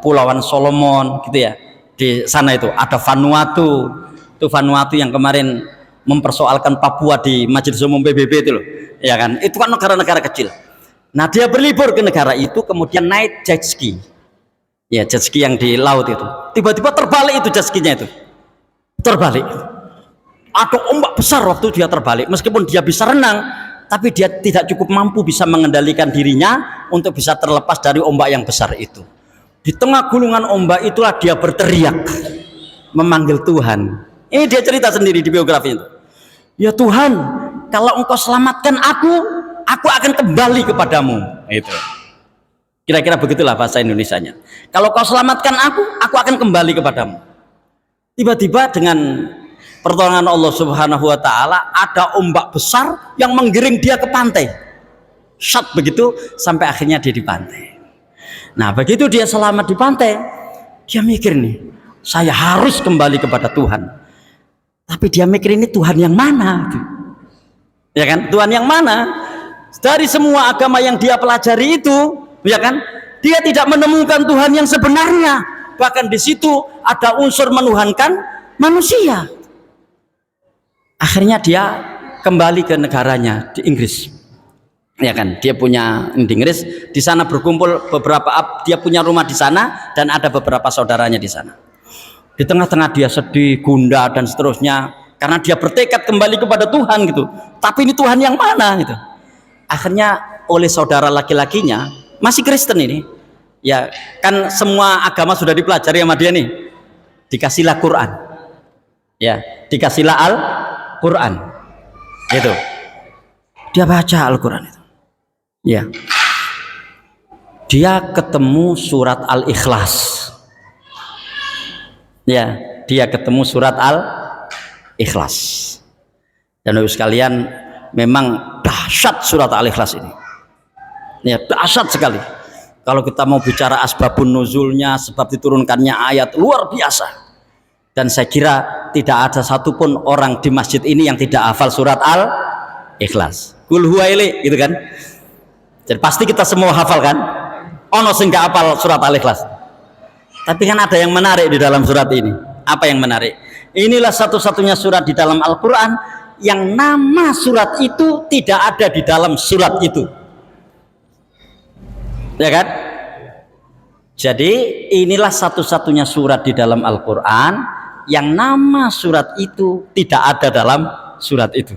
Pulauan Solomon gitu ya. Di sana itu ada Vanuatu. Itu Vanuatu yang kemarin mempersoalkan Papua di Majelis Umum PBB itu loh. Ya kan? Itu kan negara-negara kecil. Nah, dia berlibur ke negara itu, kemudian naik jet ski. Ya, jet ski yang di laut itu. Tiba-tiba terbalik itu jet skinya itu. Terbalik. Ada ombak besar waktu dia terbalik. Meskipun dia bisa renang, tapi dia tidak cukup mampu bisa mengendalikan dirinya untuk bisa terlepas dari ombak yang besar itu. Di tengah gulungan ombak itulah dia berteriak, memanggil Tuhan. Ini dia cerita sendiri di biografi itu. Ya Tuhan, kalau Engkau selamatkan aku akan kembali kepadamu. Itu. Kira-kira begitulah bahasa Indonesianya. Kalau Kau selamatkan aku akan kembali kepadamu. Tiba-tiba dengan pertolongan Allah Subhanahu wa taala ada ombak besar yang menggiring dia ke pantai. Shot begitu sampai akhirnya dia di pantai. Nah, begitu dia selamat di pantai, dia mikir nih, saya harus kembali kepada Tuhan. Tapi dia mikir ini Tuhan yang mana? Ya kan? Tuhan yang mana? Dari semua agama yang dia pelajari itu, ya kan? Dia tidak menemukan Tuhan yang sebenarnya. Bahkan di situ ada unsur menuhankan manusia. Akhirnya dia kembali ke negaranya di Inggris. Ya kan? Dia punya di Inggris, di sana berkumpul dia punya rumah di sana dan ada beberapa saudaranya di sana. Di tengah-tengah dia sedih, gundah dan seterusnya karena dia bertekad kembali kepada Tuhan gitu. Tapi ini Tuhan yang mana gitu. Akhirnya oleh saudara laki-lakinya, masih Kristen ini. Ya, kan semua agama sudah dipelajari sama dia nih. Dikasihlah Quran. Ya, dikasihlah Al-Quran. Gitu. Dia baca Al-Quran itu. Ya. dia ketemu surat Al-Ikhlas. Ya, dia ketemu surat Al-Ikhlas. Dan Bapak sekalian, memang dahsyat surat Al-Ikhlas ini. Ya, dahsyat sekali. Kalau kita mau bicara asbabun nuzulnya, sebab diturunkannya ayat, luar biasa. Dan saya kira tidak ada satupun orang di masjid ini yang tidak hafal surat Al-Ikhlas. Qul huwa ili, gitu kan? Jadi pasti kita semua hafal kan? Ono sing gak hafal surat Al-Ikhlas. Tapi kan ada yang menarik di dalam surat ini. Apa yang menarik? Inilah satu-satunya surat di dalam Al-Quran yang nama surat itu tidak ada di dalam surat itu. Ya kan? Jadi inilah satu-satunya surat di dalam Al-Quran yang nama surat itu tidak ada dalam surat itu.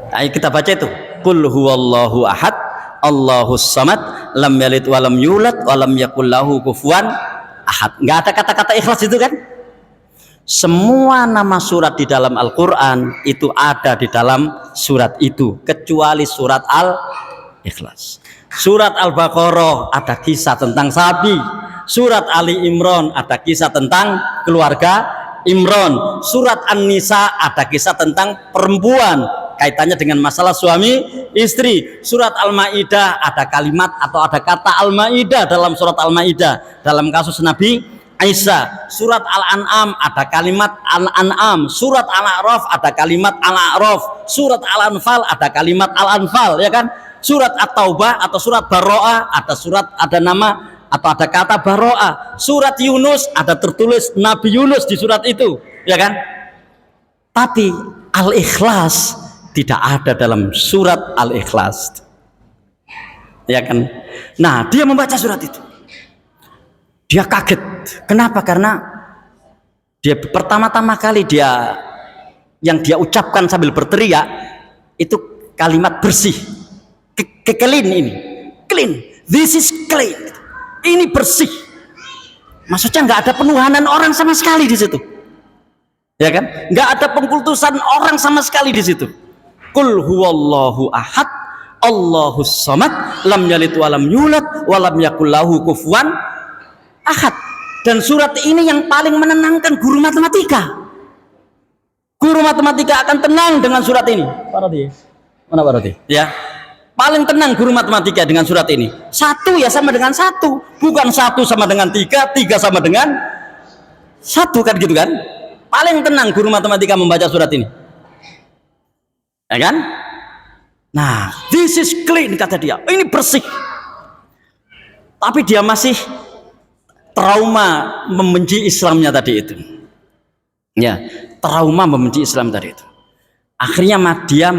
Ayo kita baca itu. Qul huwallahu ahad, Allahus samad, lam yalid walam yulad walam yakul lahu kufuwan ahad. Nggak ada kata-kata ikhlas itu kan? Semua nama surat di dalam Al-Quran itu ada di dalam surat itu, kecuali surat Al-Ikhlas. Surat Al-Baqarah ada kisah tentang sapi. Surat Ali Imran ada kisah tentang keluarga Imran. Surat An-Nisa ada kisah tentang perempuan, kaitannya dengan masalah suami istri. Surat Al-Maidah ada kalimat atau ada kata Al-Maidah dalam surat Al-Maidah dalam kasus Nabi Aisyah. Surat Al-An'am ada kalimat Al-An'am. Surat Al-A'raf ada kalimat Al-A'raf. Surat Al-Anfal ada kalimat Al-Anfal, ya kan? Surat At-Taubah atau surat Baro'ah ada nama atau ada kata Baro'ah. Surat Yunus ada tertulis Nabi Yunus di surat itu, ya kan? Tapi Al-Ikhlas tidak ada dalam surat Al-Ikhlas, ya kan? Nah, dia membaca surat itu, dia kaget. Kenapa? Karena dia pertama-tama kali yang dia ucapkan sambil berteriak itu kalimat bersih, clean ini, clean, this is clean, ini bersih. Maksudnya nggak ada penuhanan orang sama sekali di situ, ya kan? Nggak ada pengkultusan orang sama sekali di situ. Qul huwallahu ahad, Allahus samad, lam yalid walam yulad walam yakul lahu kufuwan ahad. Dan surat ini yang paling menenangkan guru matematika. Guru matematika akan tenang dengan surat ini. Pak Rodi, mana Pak Rodi? Ya, paling tenang guru matematika dengan surat ini. Satu ya sama dengan satu, bukan satu sama dengan tiga, tiga sama dengan satu, kan gitu kan? Paling tenang guru matematika membaca surat ini, ya kan? Nah, this is clean, kata dia, ini bersih. Tapi dia masih trauma membenci Islamnya tadi itu, ya, trauma membenci Islam tadi itu. Akhirnya dia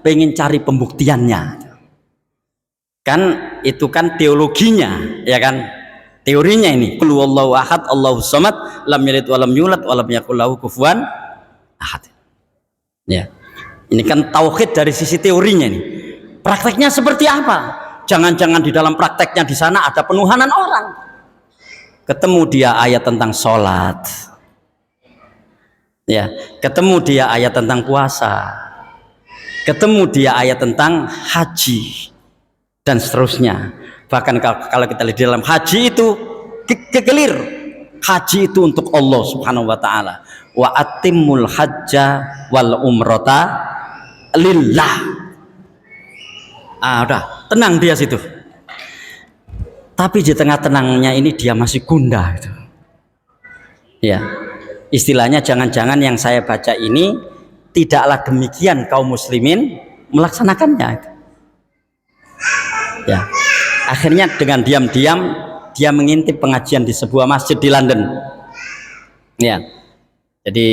pengen cari pembuktiannya, kan itu kan teologinya, ya kan, teorinya ini. Qul huwallahu ahad, Allahus samad, lam yalid walam yulad walam yakul lahu kufuwan ahad. Ya, ini kan tauhid dari sisi teorinya ini. Prakteknya seperti apa? Jangan-jangan di dalam prakteknya di sana ada penuhanan orang. Ketemu dia ayat tentang sholat, ya, ketemu dia ayat tentang puasa, ketemu dia ayat tentang haji, dan seterusnya. Bahkan kalau kita lihat di dalam haji itu kekelir, haji itu untuk Allah Subhanahu wa ta'ala. Wa atimul hajja wal umrota lillah. Udah tenang dia situ. Tapi di tengah tenangnya ini dia masih gundah itu. Ya, istilahnya jangan-jangan yang saya baca ini tidaklah demikian kaum muslimin melaksanakannya. Ya, akhirnya dengan diam-diam dia mengintip pengajian di sebuah masjid di London. Ya, jadi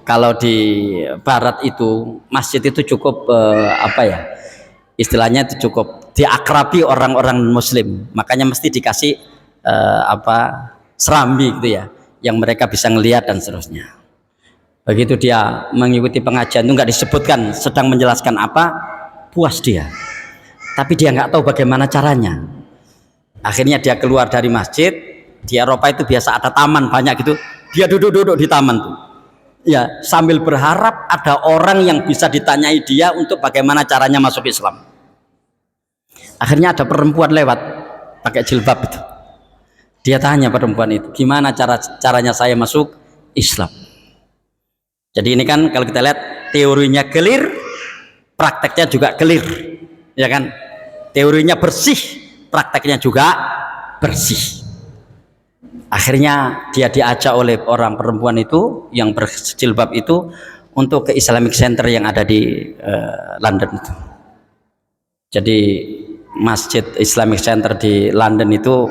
kalau di Barat itu masjid itu cukup istilahnya itu cukup diakrabi orang-orang muslim, makanya mesti dikasih serambi gitu ya, yang mereka bisa ngelihat dan seterusnya. Begitu dia mengikuti pengajian itu nggak disebutkan sedang menjelaskan apa, puas dia, tapi dia nggak tahu bagaimana caranya. Akhirnya dia keluar dari masjid. Di Eropa itu biasa ada taman banyak gitu, dia duduk-duduk di taman tuh, ya, sambil berharap ada orang yang bisa ditanyai dia untuk bagaimana caranya masuk Islam. Akhirnya ada perempuan lewat, pakai jilbab itu. Dia tanya perempuan itu, gimana caranya saya masuk Islam? Jadi ini kan kalau kita lihat teorinya clear, prakteknya juga clear, ya kan? Teorinya bersih, prakteknya juga bersih. Akhirnya dia diajak oleh orang perempuan itu yang berjilbab itu untuk ke Islamic Center yang ada di London itu. Jadi Masjid Islamic Center di London itu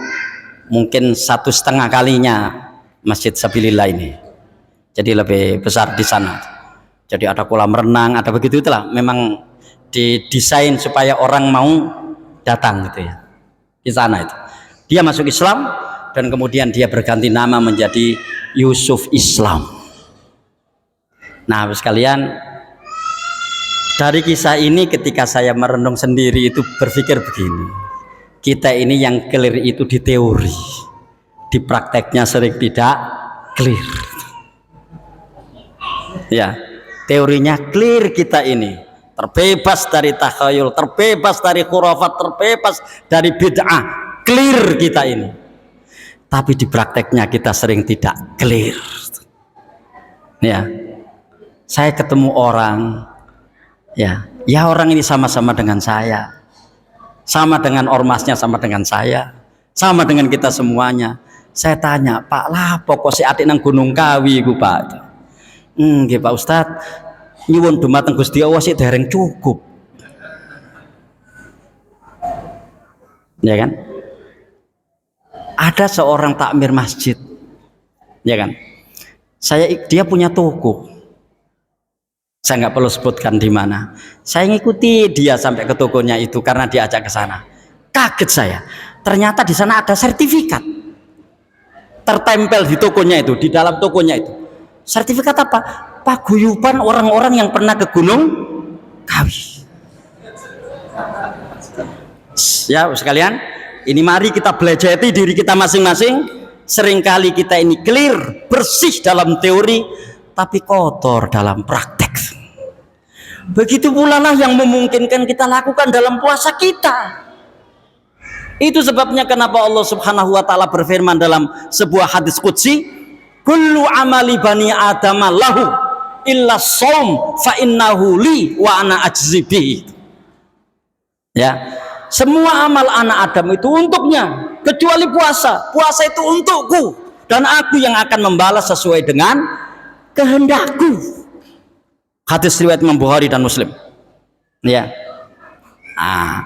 mungkin 1,5 kalinya Masjid Sabilillah ini. Jadi lebih besar di sana. Jadi ada kolam renang, ada begitu itulah. Memang didesain supaya orang mau datang gitu ya. Di sana itu. Dia masuk Islam dan kemudian dia berganti nama menjadi Yusuf Islam. Nah, sekalian, dari kisah ini ketika saya merenung sendiri itu berpikir begini. Kita ini yang clear itu di teori, di prakteknya sering tidak clear. Ya, teorinya clear kita ini, terbebas dari takhayul, terbebas dari khurafat, terbebas dari bid'ah, clear kita ini. Tapi di prakteknya kita sering tidak clear. Ya, saya ketemu orang, ya orang ini sama-sama dengan saya. Sama dengan ormasnya, sama dengan saya, sama dengan kita semuanya. Saya tanya, Pak lah pokok si adik nang Gunung Kawi iku Pak. Nggih Pak Ustadz, nyuwun dumateng Gusti Allah sik dereng cukup. Ya kan? Ada seorang takmir masjid. Ya kan? Dia punya toko. Saya nggak perlu sebutkan di mana. Saya ngikuti dia sampai ke tokonya itu karena diajak ke sana. Kaget saya. Ternyata di sana ada sertifikat tertempel di tokonya itu, di dalam tokonya itu. Sertifikat apa? Paguyuban orang-orang yang pernah ke Gunung Kawi. Ya sekalian, ini mari kita belajari diri kita masing-masing. Seringkali kita ini clear, bersih dalam teori, tapi kotor dalam praktek. Begitu pula lah yang memungkinkan kita lakukan dalam puasa kita. Itu sebabnya kenapa Allah Subhanahu wa taala berfirman dalam sebuah hadis qudsi, kullu amali bani adam lahu illa shaum fa innahu li wa ana ajzi bihi. Ya, semua amal anak Adam itu untuknya kecuali puasa. Puasa itu untukku dan aku yang akan membalas sesuai dengan kehendakku. Hadis riwayat Imam Bukhari dan Muslim. Ya.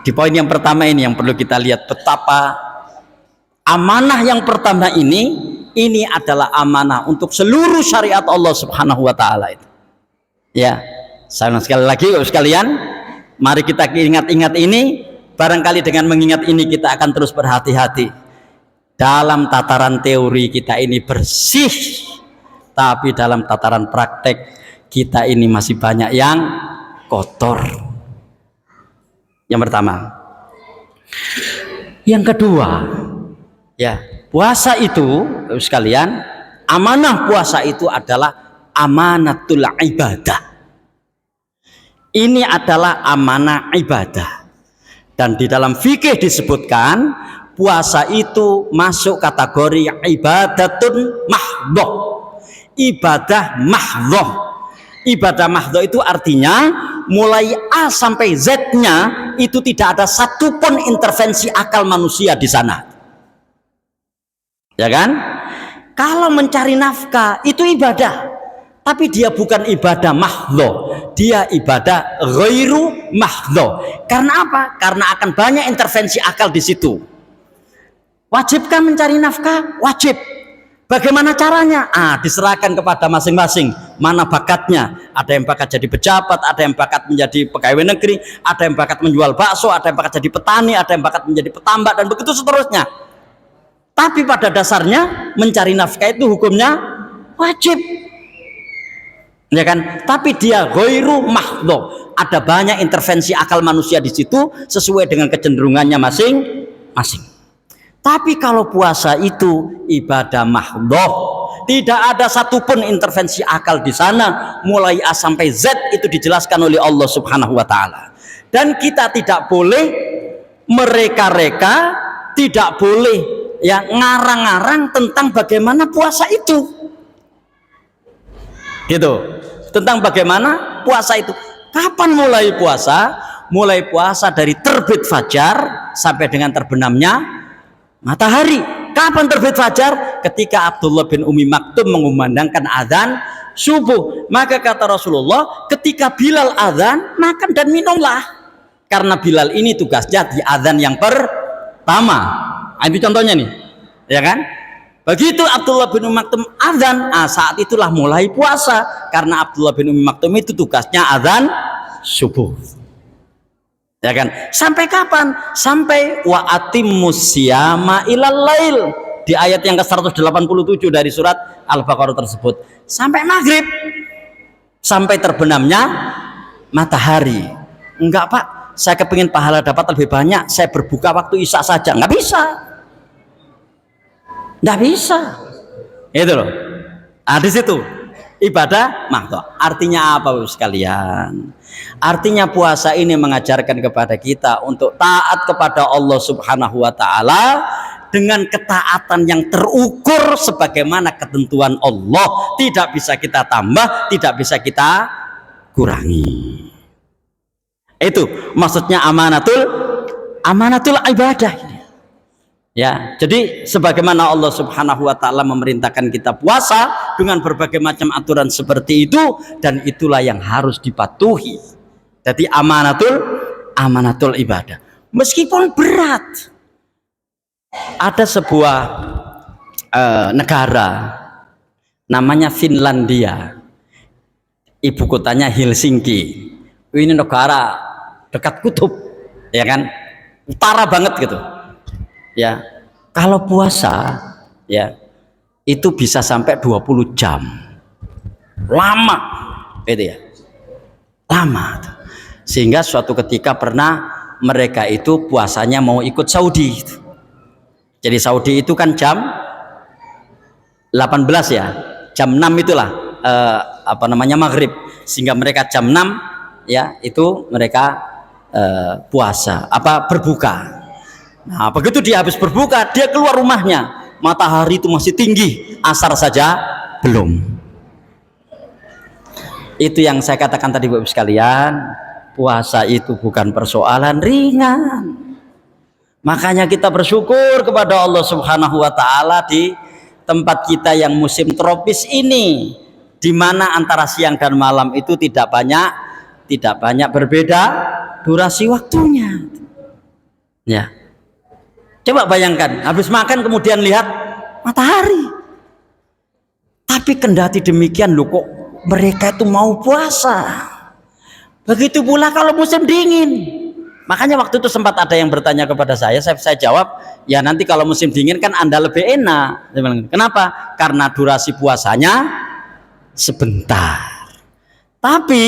Di poin yang pertama ini yang perlu kita lihat betapa amanah yang pertama ini adalah amanah untuk seluruh syariat Allah Subhanahu wa taala itu. Ya. Sekali lagi sekalian, mari kita ingat-ingat ini, barangkali dengan mengingat ini kita akan terus berhati-hati. Dalam tataran teori kita ini bersih, tapi dalam tataran praktek kita ini masih banyak yang kotor. Yang pertama. Yang kedua, ya, puasa itu sekalian, amanah puasa itu adalah amanatul ibadah. Ini adalah amanah ibadah. Dan di dalam fikih disebutkan puasa itu masuk kategori ibadatun mahdhah. Ibadah mahdhah. Ibadah mahdhah itu artinya mulai A sampai Z-nya itu tidak ada satupun intervensi akal manusia di sana. Ya kan? Kalau mencari nafkah itu ibadah, tapi dia bukan ibadah mahdhah, dia ibadah ghairu mahdhah. Karena apa? Karena akan banyak intervensi akal di situ. Wajibkah mencari nafkah? Wajib. Bagaimana caranya? Diserahkan kepada masing-masing. Mana bakatnya? Ada yang bakat jadi pejabat, ada yang bakat menjadi pegawai negeri, ada yang bakat menjual bakso, ada yang bakat jadi petani, ada yang bakat menjadi petambak, dan begitu seterusnya. Tapi pada dasarnya mencari nafkah itu hukumnya wajib. Ya kan? Tapi dia ghairu mahdhah. Ada banyak intervensi akal manusia di situ sesuai dengan kecenderungannya masing-masing. Tapi kalau puasa itu ibadah mahdhah, tidak ada satupun intervensi akal di sana, mulai A sampai Z itu dijelaskan oleh Allah Subhanahu wa taala. Dan kita tidak boleh mereka-reka tidak boleh ya ngarang-ngarang tentang bagaimana puasa itu, gitu, tentang bagaimana puasa itu. Kapan mulai puasa? Mulai puasa dari terbit fajar sampai dengan terbenamnya matahari. Kapan terbit fajar? Ketika Abdullah bin Umi Maktum mengumandangkan azan subuh. Maka kata Rasulullah, ketika Bilal azan, makan dan minumlah. Karena Bilal ini tugasnya di azan yang pertama. Itu contohnya nih, ya kan? Begitu Abdullah bin Umi Maktum azan, saat itulah mulai puasa. Karena Abdullah bin Umi Maktum itu tugasnya azan subuh. Ya kan? Sampai kapan? Sampai wa atimmus siyama ilal lail, di ayat yang ke-187 dari surat Al-Baqarah tersebut. Sampai maghrib, sampai terbenamnya matahari. Enggak Pak, saya kepingin pahala dapat lebih banyak, saya berbuka waktu isya saja. Enggak bisa, enggak bisa. Itu loh. Di situ ibadah makhluk. Artinya apa Bapak sekalian? Artinya puasa ini mengajarkan kepada kita untuk taat kepada Allah Subhanahu wa taala dengan ketaatan yang terukur sebagaimana ketentuan Allah, tidak bisa kita tambah, tidak bisa kita kurangi. Itu maksudnya amanatul ibadah. Ya, jadi sebagaimana Allah Subhanahu wa taala memerintahkan kita puasa dengan berbagai macam aturan seperti itu, dan itulah yang harus dipatuhi. Jadi amanatul ibadah. Meskipun berat. Ada sebuah negara namanya Finlandia. Ibu kotanya Helsinki. Ini negara dekat kutub, ya kan? Utara banget gitu. Ya, kalau puasa ya itu bisa sampai 20 jam. Lama itu ya. Lama. Sehingga suatu ketika pernah mereka itu puasanya mau ikut Saudi. Jadi Saudi itu kan jam 18 ya. Jam 6 itulah maghrib. Sehingga mereka jam 6 ya itu mereka puasa berbuka. Nah, begitu dia habis berbuka, dia keluar rumahnya, matahari itu masih tinggi, asar saja belum. Itu yang saya katakan tadi Bapak sekalian, puasa itu bukan persoalan ringan. Makanya kita bersyukur kepada Allah Subhanahu wa taala di tempat kita yang musim tropis ini, di mana antara siang dan malam itu tidak banyak berbeda durasi waktunya. Ya. Coba bayangkan, habis makan kemudian lihat matahari. Tapi kendati demikian loh, kok mereka itu mau puasa. Begitu pula kalau musim dingin. Makanya waktu itu sempat ada yang bertanya kepada saya jawab, ya nanti kalau musim dingin kan Anda lebih enak. Kenapa? Karena durasi puasanya sebentar. Tapi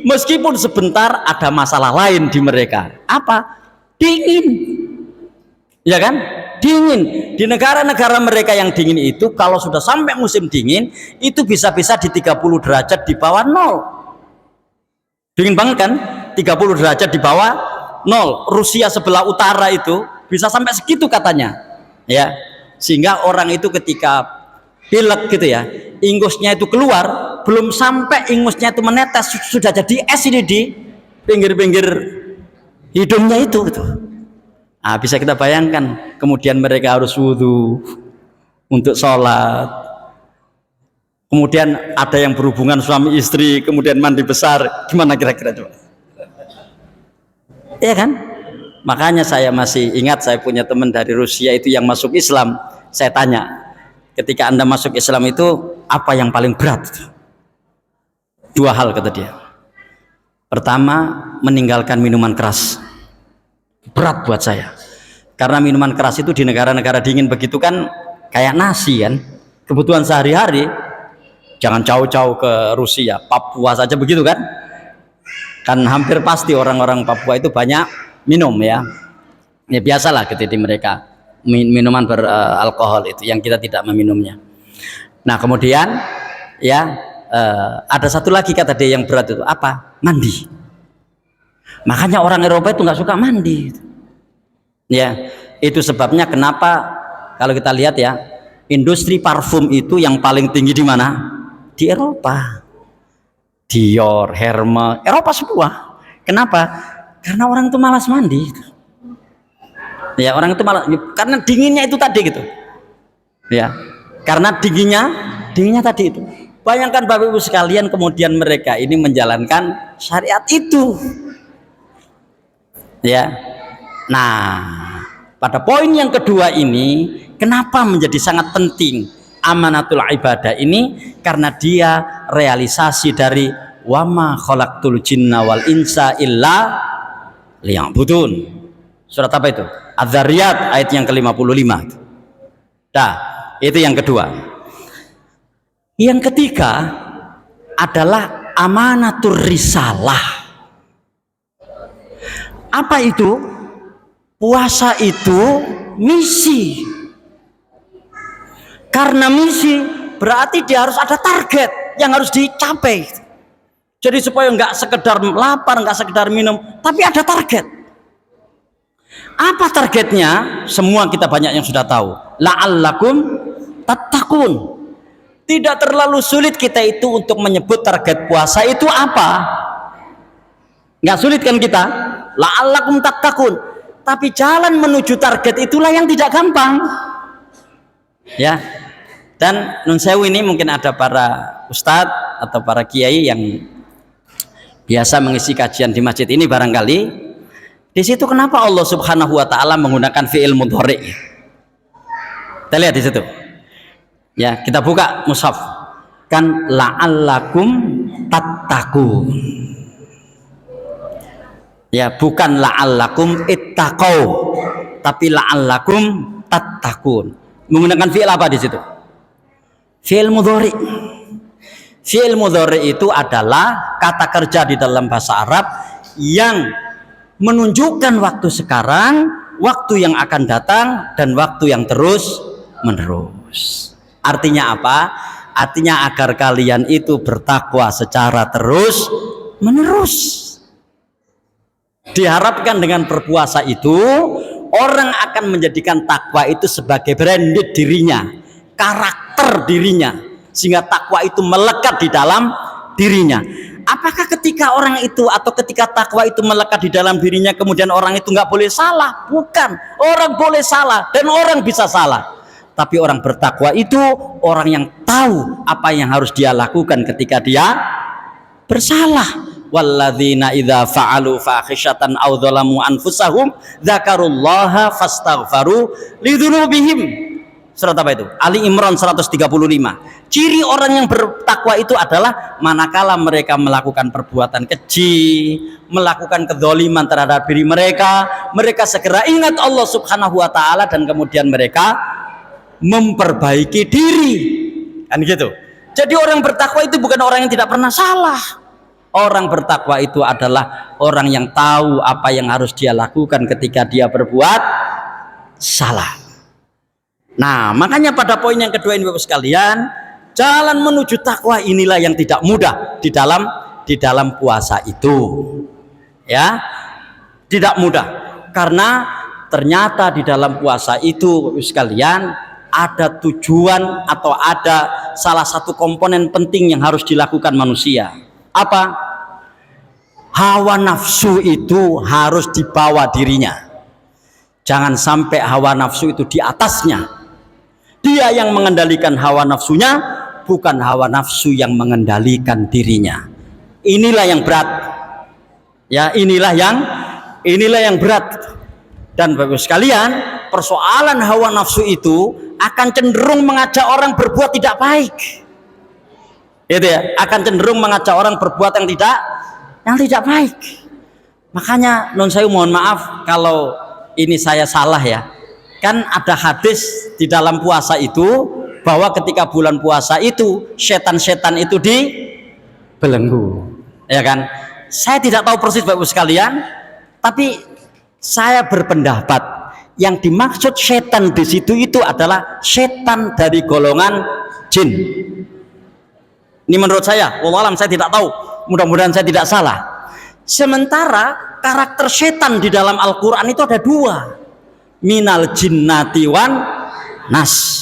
meskipun sebentar, ada masalah lain di mereka. Apa? Dingin. Ya kan? Dingin. Di negara-negara mereka yang dingin itu, kalau sudah sampai musim dingin, itu bisa-bisa di 30 derajat di bawah nol. Dingin banget kan? 30 derajat di bawah nol. Rusia sebelah utara itu bisa sampai segitu katanya. Ya. Sehingga orang itu ketika pilek gitu ya, ingusnya itu keluar, belum sampai ingusnya itu menetes, sudah jadi es ini di pinggir-pinggir hidungnya itu gitu. Bisa kita bayangkan, kemudian mereka harus wudhu untuk sholat, kemudian ada yang berhubungan suami istri, kemudian mandi besar, gimana kira-kira coba? Iya kan? Makanya saya masih ingat, saya punya teman dari Rusia itu yang masuk Islam. Saya tanya, ketika Anda masuk Islam itu apa yang paling berat? 2 hal kata dia. Pertama, meninggalkan minuman keras. Berat buat saya, karena minuman keras itu di negara-negara dingin begitu kan kayak nasi kan, kebutuhan sehari-hari. Jangan jauh-jauh ke Rusia, Papua saja begitu kan hampir pasti orang-orang Papua itu banyak minum ya biasalah gitu di mereka, minuman beralkohol itu yang kita tidak meminumnya. Nah kemudian ya ada satu lagi kata dia yang berat itu apa? Mandi. Makanya orang Eropa itu nggak suka mandi. Ya, Itu sebabnya kenapa kalau kita lihat ya, industri parfum itu yang paling tinggi di mana? Di Eropa. Dior, Hermes, Eropa semua. Kenapa? Karena orang itu malas mandi. Ya, orang itu malas karena dinginnya itu tadi gitu. Ya, karena dinginnya tadi itu. Bayangkan Bapak Ibu sekalian, kemudian mereka ini menjalankan syariat itu. Ya. Nah, pada poin yang kedua ini, kenapa menjadi sangat penting amanatul ibadah ini? Karena dia realisasi dari wama khalaqtul jinna wal insa illa liya'budun. Surat apa itu? Az-Zariyat ayat yang ke-55. Nah, itu yang kedua. Yang ketiga adalah amanatur risalah. Apa itu? Puasa itu misi. Karena misi berarti dia harus ada target yang harus dicapai. Jadi supaya nggak sekedar lapar, nggak sekedar minum, tapi ada target. Apa targetnya? Semua kita banyak yang sudah tahu. La'allakum tattaqun. Tidak terlalu sulit kita itu untuk menyebut target puasa itu apa. Nggak sulit kan kita? La'allakum tattaqun. Tapi jalan menuju target itulah yang tidak gampang. Ya. Dan nun sewu ini mungkin ada para ustadz atau para kiai yang biasa mengisi kajian di masjid ini barangkali. Di situ kenapa Allah Subhanahu wa taala menggunakan fi'il mudhari'? Kita lihat di situ. Ya, kita buka mushaf. Kan la'allakum tattaqun. Ya, bukan la'allakum ittaqau, tapi la'allakum tattaqun. Menggunakan fi'il apa di situ? Fi'il mudhari'. Fi'il mudhari' itu adalah kata kerja di dalam bahasa Arab yang menunjukkan waktu sekarang, waktu yang akan datang, dan waktu yang terus menerus. Artinya apa? Artinya agar kalian itu bertakwa secara terus menerus. Diharapkan dengan berpuasa itu orang akan menjadikan takwa itu sebagai branded dirinya, karakter dirinya, sehingga takwa itu melekat di dalam dirinya. Apakah ketika orang itu atau ketika takwa itu melekat di dalam dirinya kemudian orang itu nggak boleh salah? Bukan, orang boleh salah dan orang bisa salah. Tapi orang bertakwa itu orang yang tahu apa yang harus dia lakukan ketika dia bersalah. Walladzina idza fa'alu fahisyatan aw dzalamu anfusahum dzakarullaha fastaghfaru lidzunubihim. Surat apa itu? Ali Imran 135. Ciri orang yang bertakwa itu adalah manakala mereka melakukan perbuatan keji, melakukan kedzaliman terhadap diri mereka, mereka segera ingat Allah Subhanahu wa taala dan kemudian mereka memperbaiki diri. Kan gitu. Jadi orang bertakwa itu bukan orang yang tidak pernah salah. Orang bertakwa itu adalah orang yang tahu apa yang harus dia lakukan ketika dia berbuat salah. Nah, makanya pada poin yang kedua ini Bapak sekalian, jalan menuju takwa inilah yang tidak mudah di dalam puasa itu. Ya. Tidak mudah. Karena ternyata di dalam puasa itu Bapak sekalian ada tujuan atau ada salah satu komponen penting yang harus dilakukan manusia. Apa? Hawa nafsu itu harus dibawa dirinya. Jangan sampai hawa nafsu itu di atasnya. Dia yang mengendalikan hawa nafsunya, bukan hawa nafsu yang mengendalikan dirinya. Inilah yang berat. Ya, inilah yang berat. Dan Bapak sekalian, persoalan hawa nafsu itu akan cenderung mengajak orang berbuat tidak baik. Itu ya, akan cenderung mengajak orang berbuat yang tidak baik. Makanya non saya mohon maaf kalau ini saya salah ya. Kan ada hadis di dalam puasa itu bahwa ketika bulan puasa itu setan-setan itu dibelenggu. Ya kan? Saya tidak tahu persis Bapak sekalian, tapi saya berpendapat yang dimaksud setan di situ itu adalah setan dari golongan jin. Ini menurut saya, wallahu alam, saya tidak tahu. Mudah-mudahan saya tidak salah. Sementara karakter setan di dalam Al-Quran itu ada dua. minal jinnati wan nas.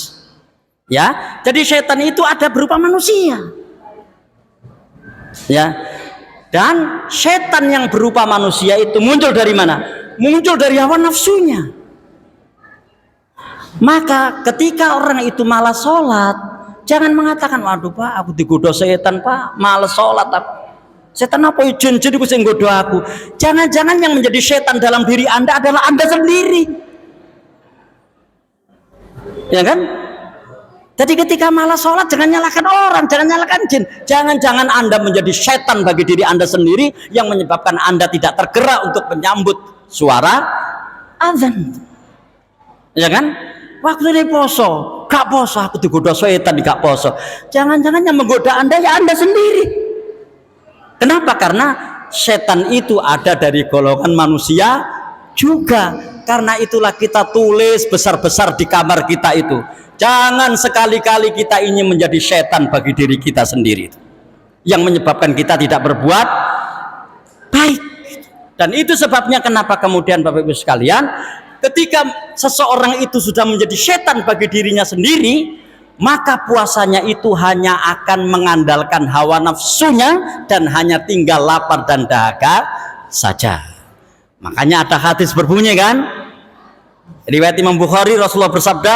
Ya, jadi setan itu ada berupa manusia. Ya. Dan setan yang berupa manusia itu muncul dari mana? Muncul dari hawa nafsunya. Maka ketika orang itu malas sholat, jangan mengatakan, waduh Pak, aku digoda setan Pak, malas sholat aku. Setan apa jin itu yang goda aku? Jangan-jangan yang menjadi setan dalam diri Anda adalah Anda sendiri. Ya kan? Jadi ketika malas sholat, jangan nyalakan orang, jangan nyalakan jin. Jangan-jangan Anda menjadi setan bagi diri Anda sendiri yang menyebabkan Anda tidak tergerak untuk menyambut suara azan. Ya kan? Waktu ini poso, gak poso, aku digoda setan, gak poso. Jangan-jangan yang menggoda Anda ya Anda sendiri. Kenapa? Karena setan itu ada dari golongan manusia juga. Karena itulah kita tulis besar-besar di kamar kita itu. Jangan sekali-kali kita ingin menjadi setan bagi diri kita sendiri, yang menyebabkan kita tidak berbuat baik. Dan itu sebabnya kenapa kemudian Bapak Ibu sekalian, ketika seseorang itu sudah menjadi setan bagi dirinya sendiri, maka puasanya itu hanya akan mengandalkan hawa nafsunya dan hanya tinggal lapar dan dahaga saja. Makanya ada hadis berbunyi kan, riwayat Imam Bukhari, Rasulullah bersabda,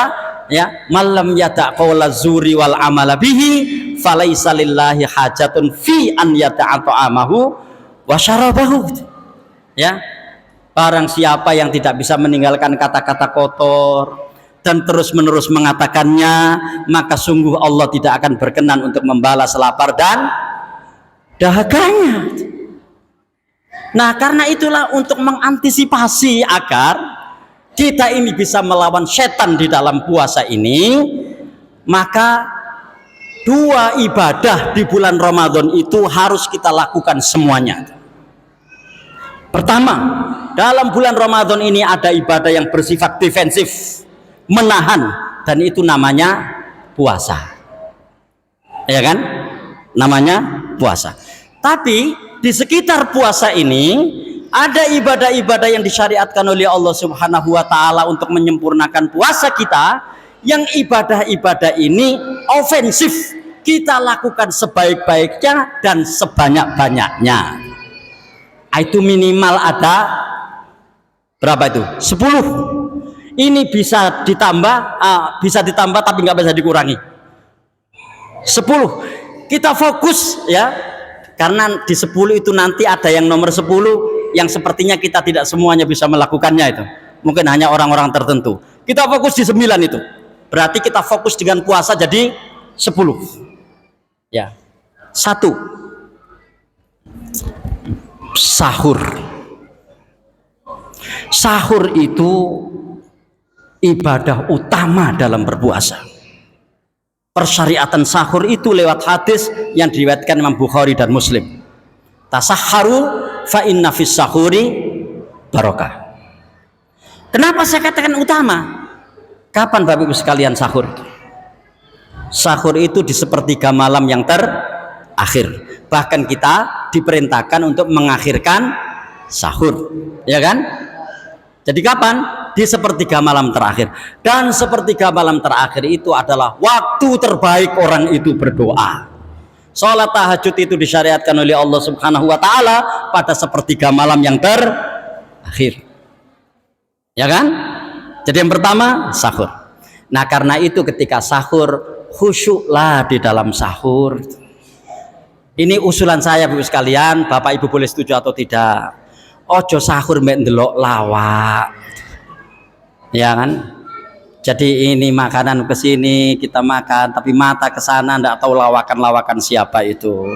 ya, malam yada' qawla zuri wal amala bihi falaisa lillahi hajatun fi an yada'a ta'amahu wa syarabahu. Ya, barang siapa yang tidak bisa meninggalkan kata-kata kotor dan terus-menerus mengatakannya, maka sungguh Allah tidak akan berkenan untuk membalas lapar dan dahaganya. Nah, karena itulah untuk mengantisipasi agar kita ini bisa melawan setan di dalam puasa ini, maka dua ibadah di bulan Ramadan itu harus kita lakukan semuanya. Pertama, dalam bulan Ramadan ini ada ibadah yang bersifat defensif, menahan, dan itu namanya puasa. Ya kan? Namanya puasa. Tapi di sekitar puasa ini ada ibadah-ibadah yang disyariatkan oleh Allah Subhanahu wa taala untuk menyempurnakan puasa kita, yang ibadah-ibadah ini ofensif, kita lakukan sebaik-baiknya dan sebanyak-banyaknya. Itu minimal ada berapa itu? 10. Ini bisa ditambah tapi nggak bisa dikurangi. 10. Kita fokus ya. Karena di 10 itu nanti ada yang nomor 10 yang sepertinya kita tidak semuanya bisa melakukannya itu. Mungkin hanya orang-orang tertentu. Kita fokus di 9 itu. Berarti kita fokus dengan puasa jadi 10. Ya. 1. Sahur. Sahur itu ibadah utama dalam berpuasa. Persyariatan sahur itu lewat hadis yang diriwayatkan Imam Bukhari dan Muslim. Tasahharu fa inna fis sahuri barokah. Kenapa saya katakan utama? Kapan Bapak Ibu sekalian sahur? Sahur itu di sepertiga malam yang terakhir. Bahkan kita diperintahkan untuk mengakhirkan sahur, ya kan? Jadi kapan? Di sepertiga malam terakhir. Dan sepertiga malam terakhir itu adalah waktu terbaik orang itu berdoa. Sholat tahajud itu disyariatkan oleh Allah Subhanahu wa taala pada sepertiga malam yang terakhir. Ya kan? Jadi yang pertama sahur. Nah, karena itu ketika sahur, khusyuklah di dalam sahur. Ini usulan saya Bapak sekalian, Bapak Ibu boleh setuju atau tidak. Ojo sahur mek ndelok lawak. Ya kan? Jadi ini makanan ke sini kita makan, tapi mata ke sana enggak tahu lawakan-lawakan siapa itu.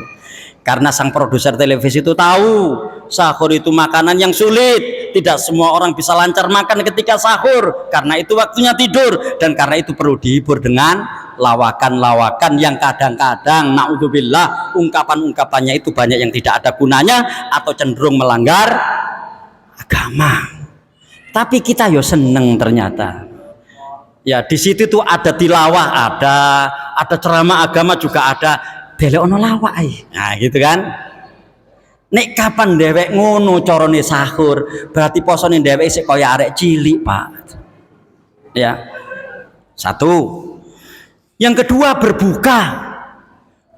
Karena sang produser televisi itu tahu sahur itu makanan yang sulit. Tidak semua orang bisa lancar makan ketika sahur, karena itu waktunya tidur, dan karena itu perlu dihibur dengan lawakan-lawakan yang kadang-kadang naudzubillah ungkapan-ungkapannya itu banyak yang tidak ada gunanya atau cenderung melanggar agama. Tapi kita yo seneng ternyata. Ya di situ tuh ada tilawah, ada ceramah agama juga ada. Dele ono lawak ae. Nah gitu kan. Nek kapan dhewek ngono carane sahur, berarti posone dhewek isih kaya arek cilik, Pak. Ya. Satu. Yang kedua, berbuka.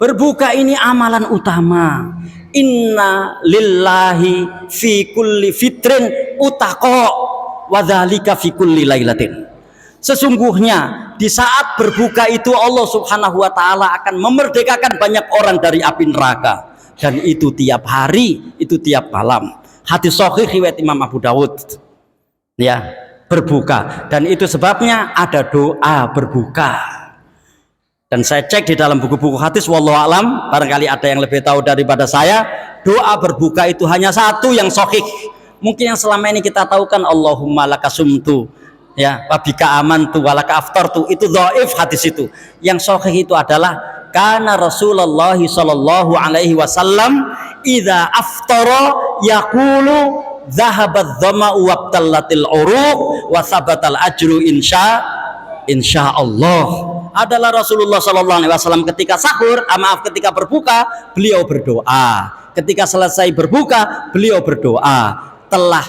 Berbuka ini amalan utama. Inna lillahi fi kulli fitrin utaqo wa dzalika fi kulli lailatin. Sesungguhnya di saat berbuka itu Allah Subhanahu wa taala akan memerdekakan banyak orang dari api neraka, dan itu tiap hari, itu tiap malam. Hadis sahih riwayat Imam Abu Dawud. Ya, berbuka, dan itu sebabnya ada doa berbuka. Dan saya cek di dalam buku-buku hadis, wallahu alam, barangkali ada yang lebih tahu daripada saya, doa berbuka itu hanya satu yang sahih. Mungkin yang selama ini kita tahu kan Allahumma laka sumtu, ya, wabika amantu walaka aftartu, itu dhaif hadis itu. Yang sahih itu adalah kana Rasulullah sallallahu alaihi wasallam idza aftara yaqulu dhahabat dhama'u wabtallatil uruq wa sabatal ajru insyaallah. Adalah Rasulullah sallallahu alaihi wasallam ketika sahur, ketika berbuka, beliau berdoa. Ketika selesai berbuka, beliau berdoa, telah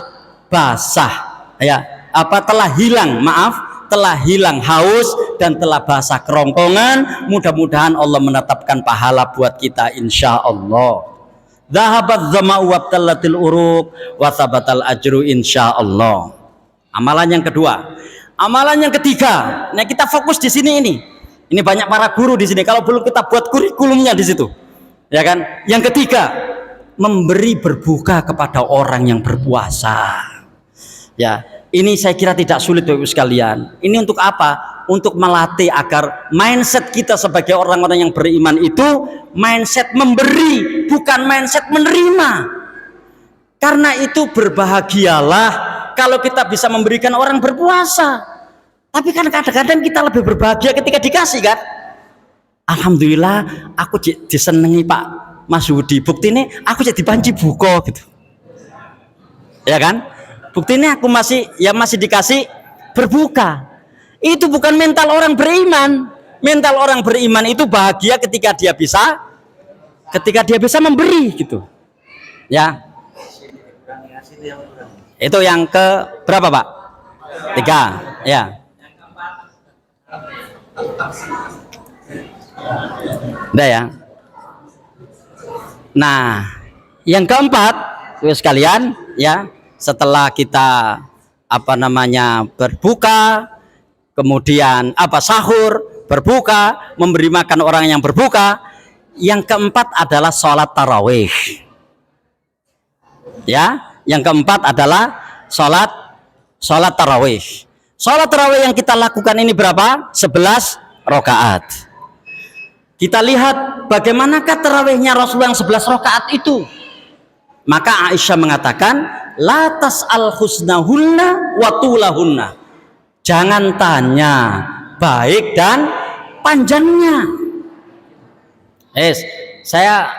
basah, ya, telah hilang haus dan telah basah kerongkongan. Mudah-mudahan Allah menetapkan pahala buat kita insyaallah. Dhahabat dhama'u wabtallatil uruq wa sabatal ajru insyaallah. Amalan yang kedua. Amalan yang ketiga. Nah, kita fokus di sini ini. Ini banyak para guru di sini. Kalau belum kita buat kurikulumnya di situ, ya kan? Yang ketiga, memberi berbuka kepada orang yang berpuasa. Ya, ini saya kira tidak sulit Bapak Ibu sekalian. Ini untuk apa? Untuk melatih agar mindset kita sebagai orang-orang yang beriman itu mindset memberi, bukan mindset menerima. Karena itu berbahagialah kalau kita bisa memberikan orang berpuasa. Tapi kan kadang-kadang kita lebih berbahagia ketika dikasih kan. Alhamdulillah aku disenengi Pak Mas Yudi, bukti ini aku jadi banci buko gitu, ya kan. Bukti ini aku masih dikasih berbuka. Itu bukan mental orang beriman. Mental orang beriman itu bahagia ketika dia bisa memberi gitu, ya. Itu yang ke berapa Pak? 3, ya. Udah ya. Nah, yang keempat, sekalian, ya, setelah kita berbuka, kemudian sahur, berbuka, memberi makan orang yang berbuka, yang keempat adalah sholat tarawih. Ya, yang keempat adalah sholat tarawih. Sholat tarawih yang kita lakukan ini berapa? 11 rakaat. Kita lihat bagaimanakah tarawihnya Rasulullah yang 11 rakaat itu. Maka Aisyah mengatakan, la tas'al husnahunna wa tulahunna. Jangan tanya baik dan panjangnya. Saya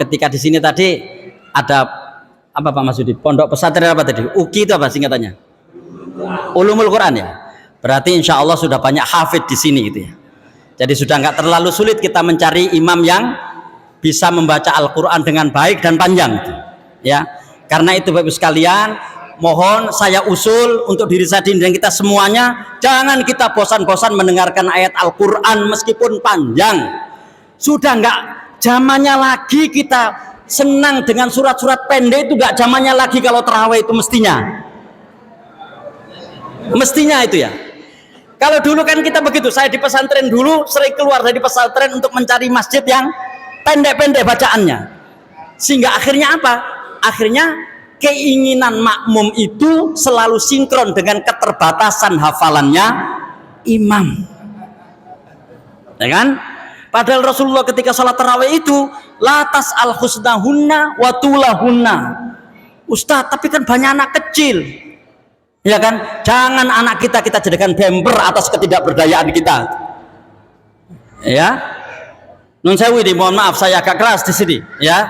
ketika di sini tadi ada Pak Mas Yudi? Pondok pesantren apa tadi? UKI itu apa singkatannya? Ulumul Quran ya. Berarti insya Allah sudah banyak hafid di sini gitu ya. Jadi sudah nggak terlalu sulit kita mencari imam yang bisa membaca Al-Quran dengan baik dan panjang gitu. Ya. Karena itu Bapak Ibu sekalian, mohon saya usul untuk diri saya dan kita semuanya, jangan kita bosan-bosan mendengarkan ayat Al-Quran meskipun panjang. Sudah nggak zamannya lagi kita senang dengan surat-surat pendek, itu nggak zamannya lagi kalau tarawih itu mestinya itu ya. Kalau dulu kan kita begitu, saya di pesantren dulu sering keluar dari pesantren untuk mencari masjid yang pendek-pendek bacaannya, sehingga akhirnya apa? Akhirnya keinginan makmum itu selalu sinkron dengan keterbatasan hafalannya imam, ya kan? Padahal Rasulullah ketika sholat tarawih itu latas al husnahunna wa tulahunna. Ustaz, tapi kan banyak anak kecil, ya kan? Jangan anak kita jadikan bemper atas ketidakberdayaan kita, ya. Nun sewu ini, mohon maaf saya agak keras di sini, ya.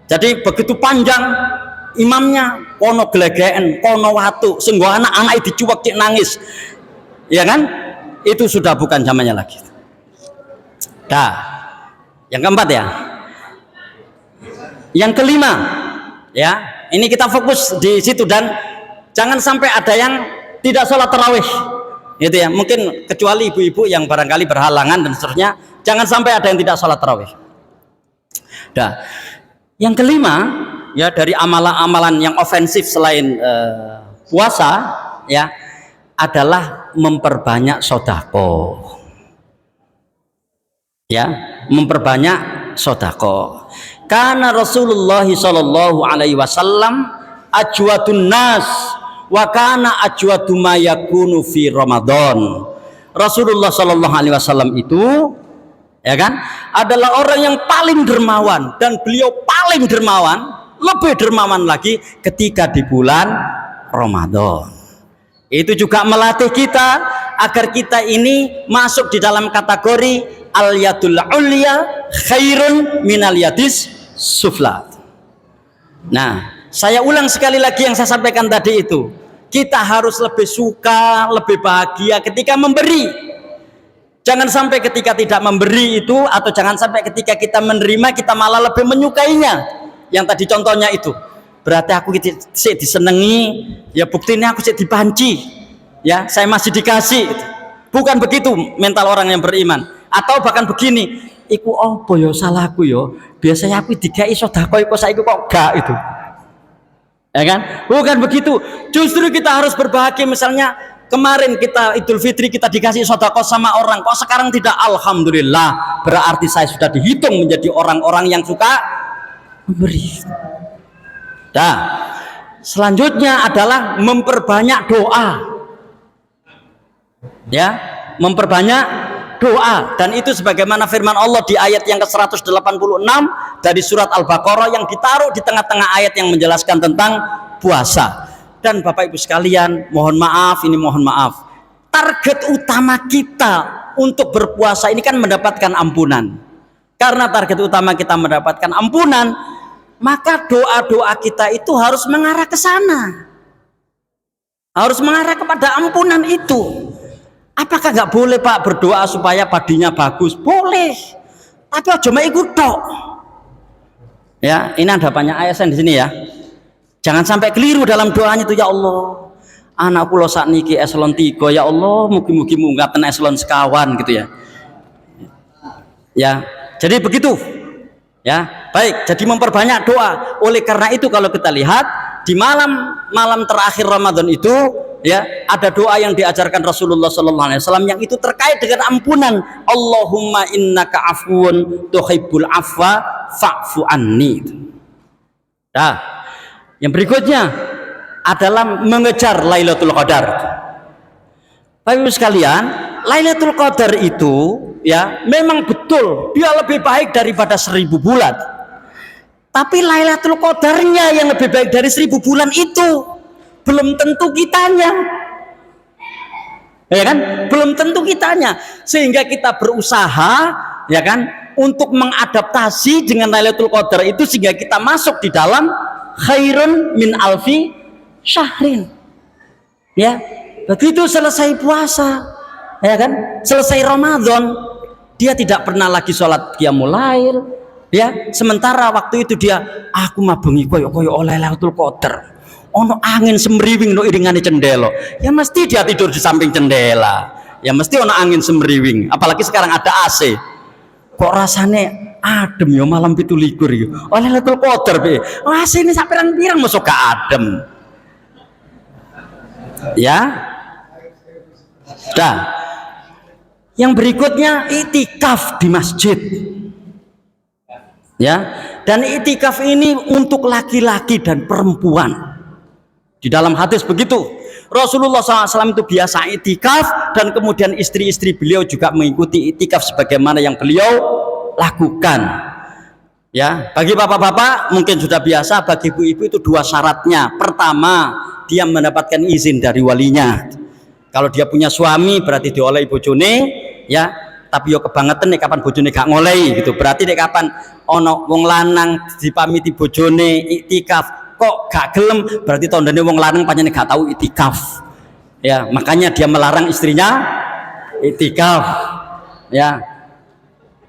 Jadi begitu panjang imamnya, kono gelegeen, kono watu, sungguh anak dicuwek cik nangis, ya kan? Itu sudah bukan zamannya lagi. Dah, yang keempat ya. Yang kelima, ya, ini kita fokus di situ dan jangan sampai ada yang tidak sholat tarawih, gitu ya. Mungkin kecuali ibu-ibu yang barangkali berhalangan dan seterusnya, jangan sampai ada yang tidak sholat tarawih. Nah, yang kelima ya dari amalan-amalan yang ofensif selain puasa ya adalah memperbanyak sodako. Ya, memperbanyak sodako. Karena Rasulullah Shallallahu Alaihi Wasallam ajwadun nas wa kana ajwadu ma yakunu fi Ramadan. Rasulullah Shallallahu Alaihi Wasallam itu ya kan adalah orang yang paling dermawan, dan beliau paling dermawan, lebih dermawan lagi ketika di bulan Ramadan. Itu juga melatih kita agar kita ini masuk di dalam kategori al-yadul ulya khairun minal yadis sufla. Nah, saya ulang sekali lagi yang saya sampaikan tadi itu. Kita harus lebih suka, lebih bahagia ketika memberi. Jangan sampai ketika tidak memberi itu, atau jangan sampai ketika kita menerima kita malah lebih menyukainya. Yang tadi contohnya itu, berarti aku sih disenengi, ya buktinya aku sih dibanci, ya saya masih dikasih. Bukan begitu mental orang yang beriman. Atau bahkan begini, iku opo yo salahku yo, biasanya aku dikai sedekah kok saiki kok gak itu. Ya kan? Bukan begitu. Justru kita harus berbahagia. Misalnya kemarin kita Idul Fitri kita dikasih sedekah sama orang, kok sekarang tidak, alhamdulillah, berarti saya sudah dihitung menjadi orang-orang yang suka memberi. Nah, selanjutnya adalah memperbanyak doa. Ya, memperbanyak doa, dan itu sebagaimana firman Allah di ayat yang ke-186 dari surat Al-Baqarah yang ditaruh di tengah-tengah ayat yang menjelaskan tentang puasa. Dan Bapak Ibu sekalian, mohon maaf, target utama kita untuk berpuasa ini kan mendapatkan ampunan. Karena target utama kita mendapatkan ampunan, maka doa-doa kita itu harus mengarah ke sana, harus mengarah kepada ampunan itu. Apakah nggak boleh Pak berdoa supaya padinya bagus? Boleh, tapi cuma ikut tok. Ya, ini ada banyak ASN di sini ya. Jangan sampai keliru dalam doanya itu. Ya Allah, anakku lo saat niki eselon 3, ya Allah, mugi-mugi munggatan eselon sekawan gitu ya. Ya, jadi begitu. Ya, baik. Jadi memperbanyak doa. Oleh karena itu kalau kita lihat di malam terakhir Ramadan itu, ya, ada doa yang diajarkan Rasulullah Sallallahu Alaihi Wasallam yang itu terkait dengan ampunan. Allahumma innaka afuun tuhibbul afwa fa'fu anni. Nah, yang berikutnya adalah mengejar Lailatul Qadar. Bapak Ibu sekalian, Lailatul Qadar itu ya memang betul dia lebih baik daripada 1000 bulan. Tapi Lailatul Qadarnya yang lebih baik dari 1000 bulan itu belum tentu kitanya, ya kan? Belum tentu kitanya, sehingga kita berusaha, ya kan, untuk mengadaptasi dengan Lailatul Qadar itu sehingga kita masuk di dalam khairun min alfi syahrin. Ya, begitu selesai puasa, ya kan, selesai Ramadan, dia tidak pernah lagi sholat qiyamul lail, ya. Sementara waktu itu dia, aku mah bengi koyo oleh Lailatul Qadar. Ono angin semriwing no iringane cendela, ya mesti dia tidur di samping jendela, ya mesti ono angin semriwing, apalagi sekarang ada AC, kok rasane adem ya malam 17 iki oleh Lailatul Qadar be AC ini sampai pirang masuk ke adem ya. Dah, yang berikutnya itikaf di masjid ya, dan itikaf ini untuk laki-laki dan perempuan. Di dalam hadis begitu, Rasulullah SAW itu biasa itikaf, dan kemudian istri-istri beliau juga mengikuti itikaf sebagaimana yang beliau lakukan. Ya, bagi bapak-bapak mungkin sudah biasa, bagi ibu-ibu itu 2 syaratnya. Pertama, dia mendapatkan izin dari walinya. Kalau dia punya suami berarti diolehi bojone, ya. Tapi yo kebangetan nih kapan bojone gak ngolehi gitu. Berarti nih kapan ono wong lanang dipamiti bojone itikaf kok gak gelem, berarti tandane wong lanang pancen gak tahu itikaf. Ya, makanya dia melarang istrinya itikaf. Ya.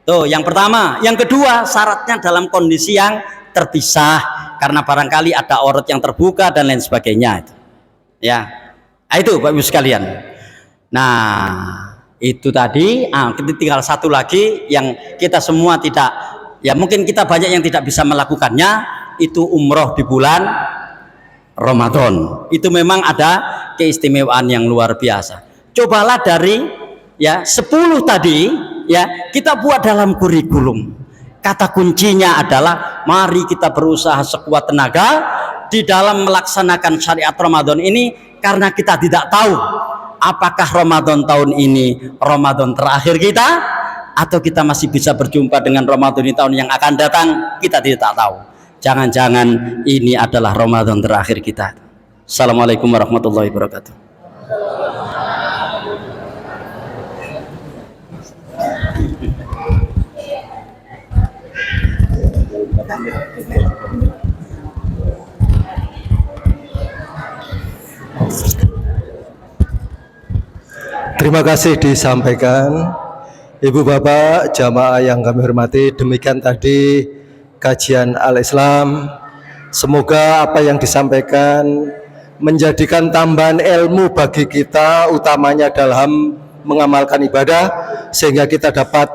Tuh, yang pertama. Yang kedua, syaratnya dalam kondisi yang terpisah karena barangkali ada aurat yang terbuka dan lain sebagainya. Ya. Nah, itu Bapak Ibu sekalian. Nah, itu tadi. Tinggal satu lagi yang kita semua tidak, ya mungkin kita banyak yang tidak bisa melakukannya, itu umroh di bulan Ramadan. Itu memang ada keistimewaan yang luar biasa. Cobalah dari ya 10 tadi ya kita buat dalam kurikulum. Kata kuncinya adalah mari kita berusaha sekuat tenaga di dalam melaksanakan syariat Ramadan ini, karena kita tidak tahu apakah Ramadan tahun ini Ramadan terakhir kita, atau kita masih bisa berjumpa dengan Ramadan di tahun yang akan datang. Kita tidak tahu. Jangan-jangan ini adalah Ramadan terakhir kita. Assalamualaikum warahmatullahi wabarakatuh. Terima kasih disampaikan Ibu Bapak jamaah yang kami hormati. Demikian tadi kajian Al-Islam. Semoga apa yang disampaikan menjadikan tambahan ilmu bagi kita, utamanya dalam mengamalkan ibadah, sehingga kita dapat